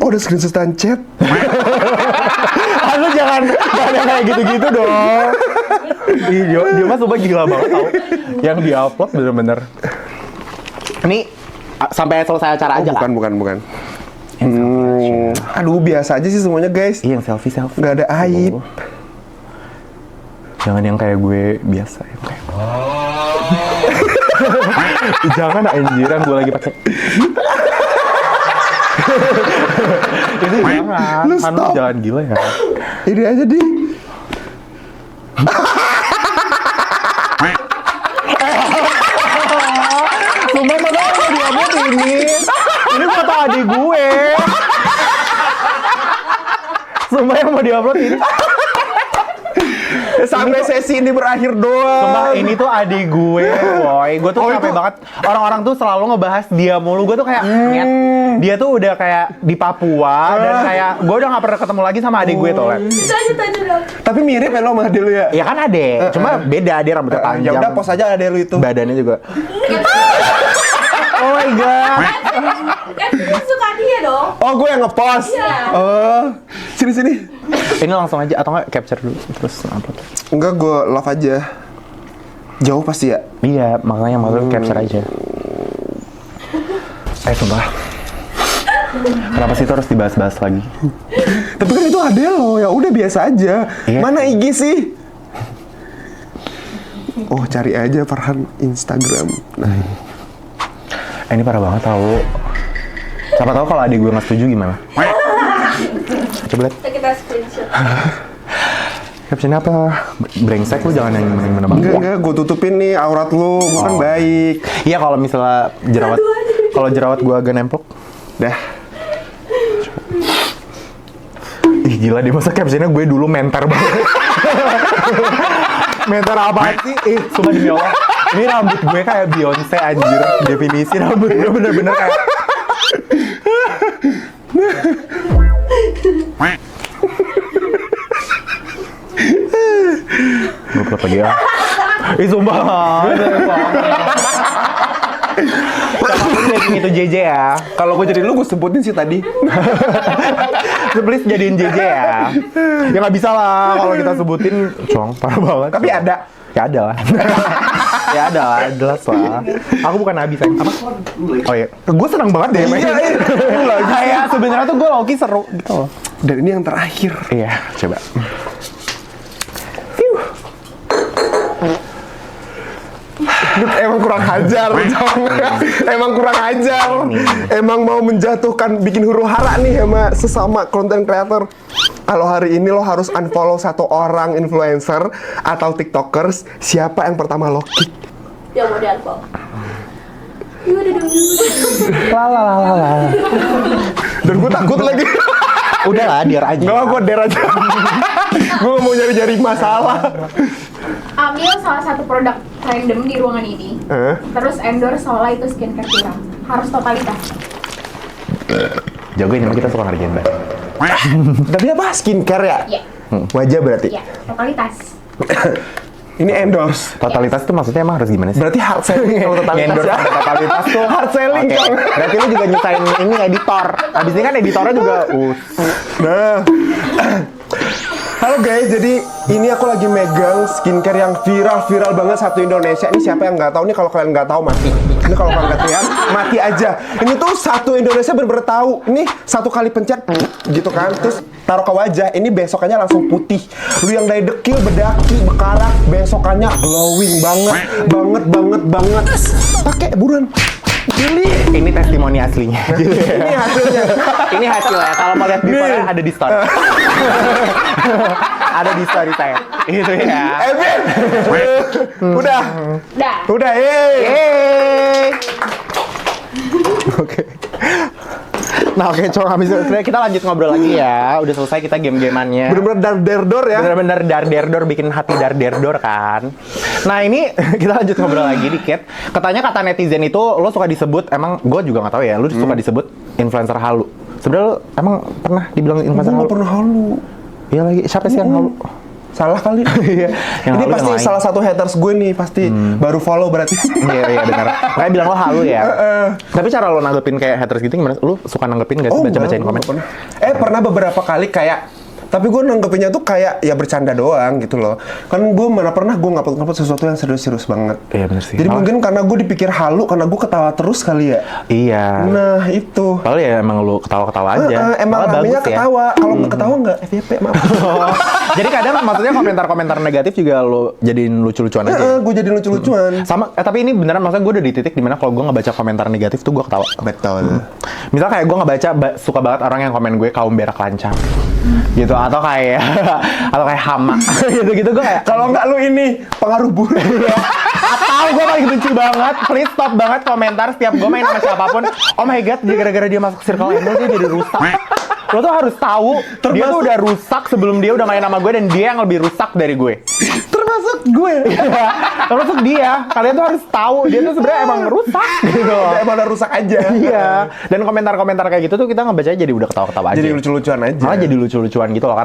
Oh, ada screenshotan chat. Lu jangan kayak gitu-gitu dong. Ih, dia mah sumpah gila banget tau. Yang di-upload bener-bener. Ini sampai selesai acara aja kan? Bukan. Aduh, biasa aja sih semuanya guys. Iya, yang selfie. Nggak ada aib. Jangan yang kayak gue biasa. Yang kayak... Jangan anjiran gue lagi pakai. Itu jangan. Lu Han, stop. jangan gila ya. Ini aja di. Sumpah masa mau diupload ini. Ini foto adik gue. Sumpah yang mau diupload ini. Sampai sesi ini berakhir doang. Sumpah ini tuh adik gue, boy. Gue tuh capek banget. Orang-orang tuh selalu ngebahas dia mulu. Gue tuh kayak, nyet. Dia tuh udah kayak di Papua. Dan kayak, gue udah gak pernah ketemu lagi sama adik gue tuh. Lanjut dong. Tapi mirip ya lo sama adek lu ya? Ya kan adek, cuma beda. Dia rambutnya Ya panjang. udah, pos aja adek lu itu. Badannya juga. Oh my god. Kan suka dia dong. Oh, gue yang ngepost. Iya. Oh, sini. Ini langsung aja atau nggak capture dulu terus upload. Enggak, gue love aja. Jauh pasti ya? Iya, makanya maksudnya capture aja. Sumpah. Kenapa sih itu harus dibahas-bahas lagi? Tapi kan itu adek lo, ya udah biasa aja. Iya. Mana IG sih? Oh, cari aja Farhan Instagram. Nah, Ini parah banget tau. Siapa tahu kalau adik gue nggak setuju gimana? Coba lihat. Kita screenshot. Captionnya apa? Brengsek lu jangan yang menebak. enggak, gue tutupin nih aurat lu, gue kan baik. Iya kalau misalnya jerawat, kalau jerawat gue agak nemplok. Dah. Ih gila dia masa captionnya gue dulu mentor banget. Mentor apaan sih? Sumpah demi Allah. Ini rambut gue kayak Beyonce anjir. Definisi rambut gue bener-bener kayak. Gue upload lagi ya. Sumpah. Siapapun itu JJ ya. Kalau gue jadi lu, gue sebutin sih tadi. Please jadiin JJ ya. Ya nggak bisa lah kalau kita sebutin, cong parah banget. Tapi ada. Ya ada lah. Ya ada lah, jelas lah. Aku bukan Nabi sayang. Apa? Oh iya. Gue senang banget deh main. Iya. Kayak sebenarnya tuh gue loki seru gitu loh. Dan ini yang terakhir. Iya, coba. Emang kurang hajar, Cong. Emang kurang hajar. Emang mau menjatuhkan, bikin huru hara nih sama sesama content creator. Kalau hari ini lo harus unfollow satu orang influencer atau tiktokers, siapa yang pertama lo kick? Yang mau di-unfollow. Lalalala. Dan gue takut lagi. Udah lah, biar aja. Nggak, gue der aja. Gue gak mau nyari-nyari masalah. Ambil salah satu produk random di ruangan ini. Terus endorse soalnya itu skincare curang. Harus totalitas. Jagoin emang kita suka ngerjain banget. Tapi apa? Skincare ya? Iya. Wajah berarti? Iya, totalitas. Ini endorse. Totalitas tuh maksudnya emang harus gimana sih? Berarti hard selling kalau totalitas Endorse ya? sama totalitas tuh Hard selling, Oke. Cong. Berarti lu juga nyusahin ini editor. Abis ini kan editornya juga Nah, Halo guys, jadi ini aku lagi megang skincare yang viral banget satu Indonesia. Ini siapa yang nggak tahu nih? Kalau kalian nggak tahu mati. Ini kalau kalian nggak lihat mati aja. Ini tuh satu Indonesia bener-bener tahu. Ini satu kali pencet gitu kan, terus taruh ke wajah. Ini besokannya langsung putih. Lu yang dari dekil, bedaki, bekarat, besokannya glowing banget. Pakai buruan. Ini testimoni aslinya. Ini hasilnya. Ini hasilnya. Kalau mau lihat before ada di story. Ada di story saya. Itu ya. Evin. Udah. Udah. Yeay. Oke. Nah oke, coba habis itu kita lanjut ngobrol lagi ya. Udah selesai kita game-gameannya. Bener-bener dar-der-dor ya. Bener-bener dar-der-dor, bikin hati dar-der-dor kan. Nah ini kita lanjut ngobrol lagi dikit. Katanya kata netizen itu lo suka disebut, emang gue juga nggak tahu ya, lo suka disebut influencer halu. Sebenarnya lo emang pernah dibilang influencer Gue halu? nggak pernah halu. Iya lagi, siapa sih yang halu? Salah kali. Iya. Yang Ini halu pasti yang lain. salah satu haters gue nih, pasti baru follow berarti. Iya benar. Kayak bilang lo halu ya. Tapi cara lo nanggepin kayak haters gitu gimana? Lo suka nanggepin gak sih baca-bacain komen? Pernah. Pernah beberapa kali kayak, tapi gue nanggepinnya tuh kayak ya bercanda doang gitu loh. Kan gue mana pernah gue ngupload sesuatu yang serius-serius banget. Iya benar sih. Jadi mungkin karena gue dipikir halu, karena gue ketawa terus kali ya. Iya. Nah itu. Kalau ya emang lo ketawa-ketawa aja. Emang Malah namanya bagus ya. ketawa. Kalau nggak ketawa nggak FYP, maaf. Jadi kadang maksudnya komentar-komentar negatif juga lo jadiin lucu-lucuan aja. Gue jadi lucu-lucuan. Sama, tapi ini beneran maksudnya gue udah di titik dimana kalau gue ngebaca komentar negatif tuh gue ketawa. Betul. Misal kayak gue ngebaca suka banget orang yang komen gue kaum berak lancang gitu, atau kayak hama gitu gue kayak Kalau nggak lu ini pengaruh buruk. atau gue paling benci banget, please stop banget komentar setiap gue main sama siapapun. Oh my god, gara-gara dia masuk circle Emil dia jadi rusak. Lo tuh harus tahu dia tuh udah rusak sebelum dia udah main sama gue, dan dia yang lebih rusak dari gue. Termasuk gue. Termasuk dia. Kalian tuh harus tahu dia tuh sebenarnya emang rusak gitu. Emang udah rusak aja. Iya. Dan komentar-komentar kayak gitu tuh kita ngebacanya jadi udah ketawa-ketawa aja. Jadi lucu-lucuan aja. Malah jadi lucu-lucuan gitu loh,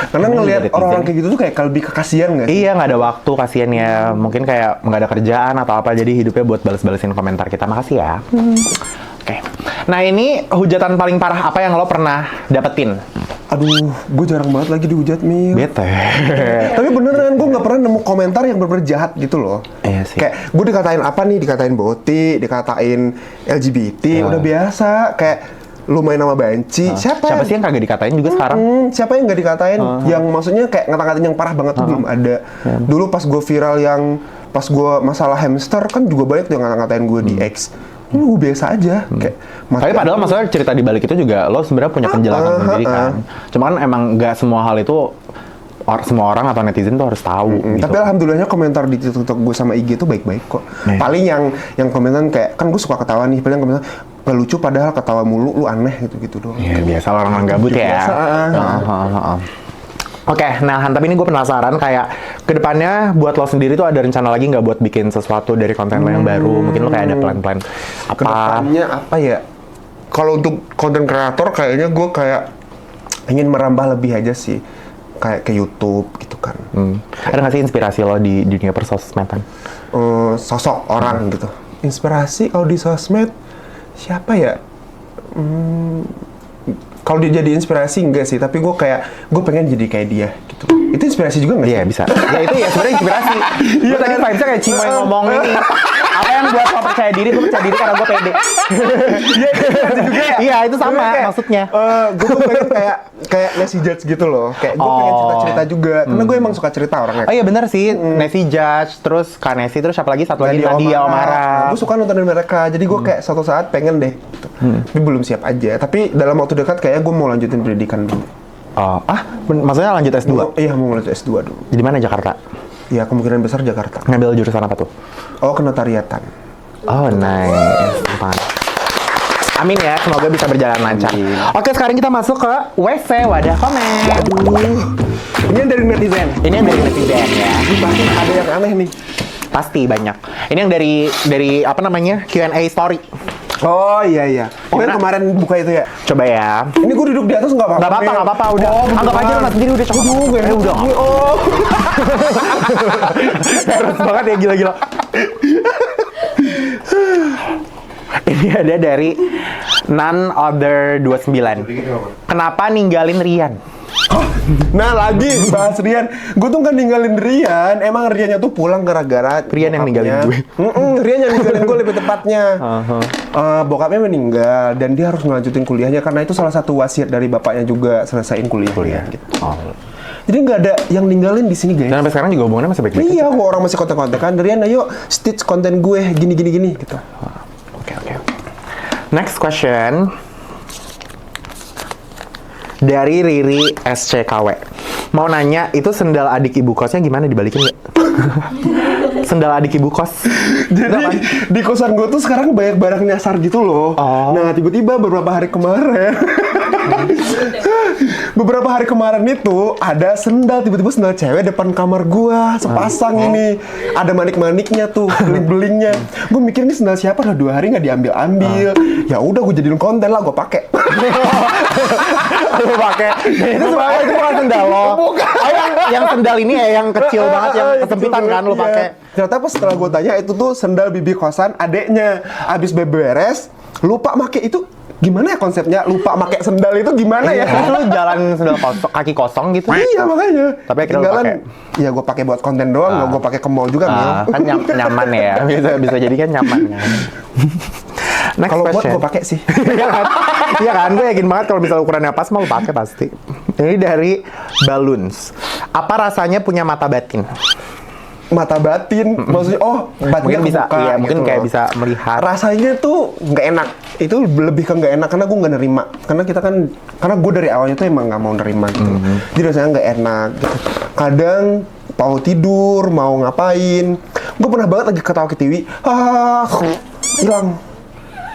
karena ngelihat netizen. orang-orang kayak gitu tuh kayak lebih kekasian nggak sih? iya, nggak ada waktu, kasihan ya. Mungkin kayak nggak ada kerjaan atau apa, jadi hidupnya buat bales-balesin komentar kita. Makasih ya. Oke. Nah ini hujatan paling parah apa yang lo pernah dapetin? Aduh, gue jarang banget lagi dihujat, Mil. Bete. Tapi beneran, gue nggak pernah nemu komentar yang bener-bener jahat gitu loh. Iya sih. Kayak gue dikatain apa nih? Dikatain boti, dikatain LGBT, udah biasa. Kayak lu main sama banci. Siapa sih yang kagak dikatain juga sekarang? Siapa yang nggak dikatain? Yang maksudnya kayak ngata-ngatain yang parah banget tuh belum ada. Dulu pas gue viral yang pas gue masalah hamster kan juga banyak tuh yang ngata-ngatain gue di X. Ini gue biasa aja. Kayak Tapi padahal maksudnya cerita di balik itu juga lo sebenarnya punya penjelasan sendiri kan. Cuma kan emang nggak semua hal itu semua orang atau netizen tuh harus tahu. Gitu. Tapi alhamdulillahnya komentar di TikTok gue sama IG tuh baik-baik kok. Paling yang komentan kayak, kan gue suka ketawa nih, paling komentar gak lucu padahal ketawa mulu, lu aneh gitu doang. Iya biasa orang gabut ya. Biasa. Oke, nah Han, tapi ini gue penasaran kayak kedepannya buat lo sendiri tuh ada rencana lagi nggak buat bikin sesuatu dari konten lo yang baru? Mungkin lo kayak ada plan-plan apa? Kedepannya apa ya? Kalau untuk konten kreator kayaknya gue kayak ingin merambah lebih aja sih. Kayak ke YouTube gitu kan. Ada nggak sih inspirasi lo di dunia persosmedan? Sosok orang gitu. Inspirasi kalau di sosmed siapa ya? Kalau dia jadi inspirasi enggak sih, tapi gue pengen jadi kayak dia gitu. Itu inspirasi juga nggak sih? Iya bisa. Ya itu ya sebenarnya inspirasi. Gue tadi vibesnya kayak Cimoy ngomong ini. Apa yang buat lo percaya diri? Gue percaya diri karena gue pede. Iya, itu juga ya. Iya itu sama Kayak, maksudnya. gue tuh pengen kayak Nancy Judge gitu loh. Kayak gue pengen cerita-cerita juga. Karena gue emang suka cerita orangnya. Oh iya benar sih, Nancy Judge, terus Kanesi, terus siapa lagi? Satu lagi Nadia Omara. Gue suka nontonin mereka. Jadi gue kayak suatu saat pengen deh. Gitu. Tapi belum siap aja. Tapi dalam waktu dekat kayaknya gue mau lanjutin pendidikan dulu. Maksudnya lanjut S2? Iya, mau lanjut S2 dulu. Di mana, Jakarta? Ya, kemungkinan besar Jakarta. Ngambil jurusan apa tuh? Oh, kenotariatan. Oh, nice. Amin ya, semoga bisa berjalan lancar. Oke, sekarang kita masuk ke WC, wadah komen. Ini yang dari netizen. Ini yang dari netizen ya. Pasti ada yang aneh nih. Pasti banyak. Ini yang dari apa namanya? Q&A story. Oh iya. Oh yang kemarin buka itu ya. Coba ya. Ini gue duduk di atas nggak apa-apa. Nggak apa-apa. Udah. Anggap aja lo sendiri udah cukup. Udah. Oh. Terus banget ya, gila-gila. Ini ada dari None Other 29. Kenapa ninggalin Rian? Nah lagi bahas Rian, gue tuh nggak ninggalin Rian. Emang Riannya tuh pulang gara-gara Rian yang ninggalin gue. Rian yang ninggalin gue lebih tepatnya. Bokapnya meninggal dan dia harus ngelanjutin kuliahnya karena itu salah satu wasiat dari bapaknya juga, selesaiin kuliah. Gitu. Oh. Jadi nggak ada yang ninggalin di sini guys. Dan sampai sekarang juga hubungannya masih baik-baik. Iya, gua orang masih konten-kontekan. Rian, ayo stitch konten gue gini gitu. Oke. Next question. Dari Riri SCKW. Mau nanya, itu sendal adik ibu kosnya gimana, dibalikin nggak? Sendal adik ibu kos. Jadi di kosan gue tuh sekarang banyak barang nyasar gitu loh. Nah tiba-tiba beberapa hari kemarin itu ada sendal, tiba-tiba sendal cewek depan kamar gue sepasang ini. Ada manik-maniknya tuh, beling-belingnya. Gue mikir ini sendal siapa, udah 2 hari nggak diambil-ambil. Ya udah gue jadiin konten lah, gue pakai. Lu pakai. Itu sebenarnya itu bukan sendal lo. Bukan. Oh, yang sendal ini ya, yang kecil banget, yang kesempitan kan lu pakai. Ternyata pas setelah gue tanya, itu tuh sendal bibi kosan adeknya. Abis beberes, lupa make itu. Gimana ya konsepnya? Lupa make sendal itu gimana ya? Terus lu jalan sendal kaki kosong gitu. Iya makanya. Tapi akhirnya lu pakai. Ya gue pakai buat konten doang, nggak gue pakai ke mall juga, Mil. Kan nyaman ya. Bisa jadi kan nyaman kan. Next Kalau buat question. gue pakai sih. Iya kan, gue yakin banget kalau misalnya ukurannya pas mau pakai pasti. Ini dari Balloons. Apa rasanya punya mata batin? Mata batin, maksudnya batinnya Mungkin bisa, kebuka iya, mungkin gitu kayak loh. bisa melihat. Rasanya tuh nggak enak. Itu lebih ke nggak enak karena gue nggak nerima. Karena gue dari awalnya tuh emang nggak mau nerima gitu. Jadi rasanya nggak enak. Gitu. Kadang mau tidur, mau ngapain, gue pernah banget lagi ketawa ketiwi, hilang.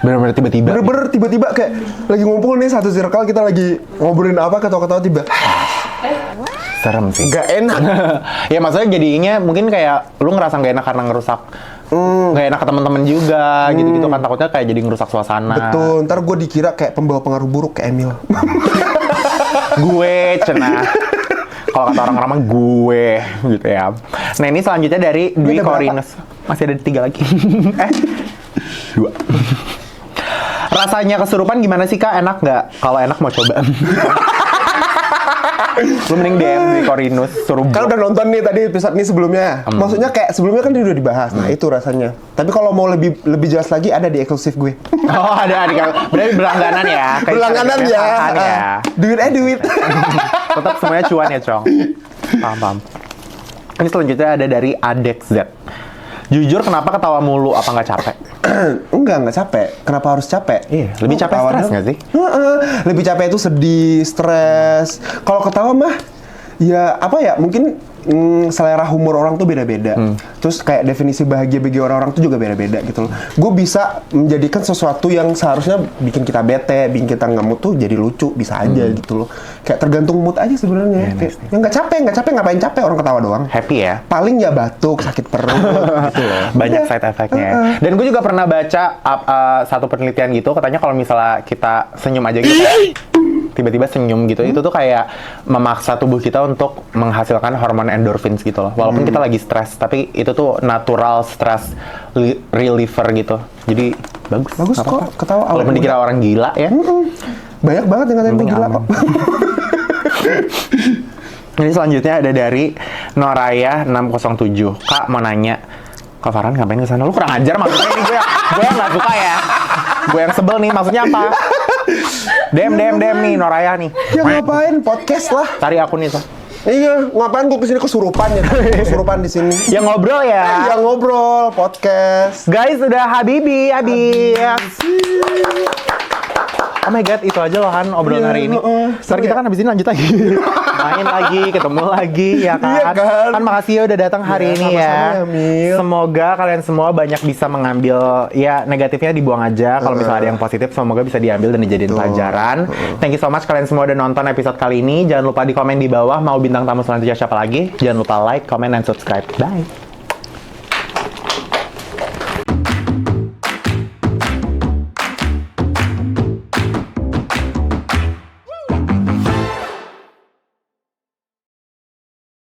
Bener-bener tiba-tiba. Bener-bener tiba-tiba kayak lagi ngumpul nih satu circle, kita lagi ngobrolin apa, ketawa-ketawa tiba. Serem sih. Nggak enak. Ya maksudnya jadinya mungkin kayak lu ngerasa nggak enak karena ngerusak. Nggak enak ke teman-teman juga, gitu-gitu kan, takutnya kayak jadi ngerusak suasana. Betul, ntar gue dikira kayak pembawa pengaruh buruk kayak Emil. Gue cenah. Kalau kata orang-orang mah gue gitu ya. Nah ini selanjutnya dari Dwi ada berapa? Korinus. Masih ada 3 lagi. 2. Rasanya kesurupan gimana sih Kak? Enak nggak? Kalau enak mau coba. Lu mending DM Dwi Korinus suruh Kan udah nonton nih tadi episode ini sebelumnya. Maksudnya kayak sebelumnya kan dia udah dibahas. Nah, itu rasanya. Tapi kalau mau lebih jelas lagi ada di eksklusif gue. Oh ada berarti berlangganan ya. Kayak Berlangganan Instagramnya ya. Farhan ya. Duit. Tetap semuanya cuan ya, Cong. Paham. Ini selanjutnya ada dari Adex Z. Jujur kenapa ketawa mulu? Apa nggak capek? Nggak capek. Kenapa harus capek? Iya, lebih capek Ketawa stres dong. nggak sih? Lebih capek itu sedih, stres. Kalau ketawa mah, ya apa ya? Mungkin selera humor orang tuh beda-beda. Terus kayak definisi bahagia bagi orang-orang tuh juga beda-beda gitu loh. Gue bisa menjadikan sesuatu yang seharusnya bikin kita bete, bikin kita nggak mood tuh jadi lucu, bisa aja gitu loh. Kayak tergantung mood aja sebenarnya. Yang nggak capek, ngapain capek, orang ketawa doang. Happy ya? Paling ya batuk, sakit perut gitu loh. Banyak Udah. side effect-nya. Dan gue juga pernah baca satu penelitian gitu, katanya kalau misalnya kita senyum aja gitu, tiba-tiba senyum gitu, itu tuh kayak memaksa tubuh kita untuk menghasilkan hormon endorphins gitu loh. Walaupun kita lagi stres, tapi itu tuh natural stress reliever gitu. Jadi bagus Bagus nggak kok, apa-apa. ketawa awet Walaupun dikira orang gila ya. Banyak banget yang ngatain gue Penting gila aman. kok. Ini selanjutnya ada dari Noraya 607. Kak mau nanya, Kak Farhan ngapain ke sana? Lu kurang ajar maksudnya ini gue yang nggak suka ya. Gue yang sebel nih, maksudnya apa? DM nih Noraya nih. Ya ngapain podcast lah. Cari akun itu. Iya, ngapain gue kesini kesurupan ya? Kesurupan di sini. Ya ngobrol ya. Ya ngobrol, podcast. Guys, udah Habibi, habis. Oh my god, itu aja loh Han obrolan Iya, hari ini. Ntar kita kan habis ini lanjut lagi. Main lagi, ketemu lagi ya kan. Iya kan? Kan makasih ya udah datang hari Iya, ini sama-sama ya. ya, Mil. Semoga kalian semua banyak bisa mengambil, ya negatifnya dibuang aja. Kalau misalnya ada yang positif, semoga bisa diambil dan dijadiin pelajaran. Thank you so much kalian semua udah nonton episode kali ini. Jangan lupa di komen di bawah mau bintang tamu selanjutnya siapa lagi. Jangan lupa like, comment, dan subscribe. Bye.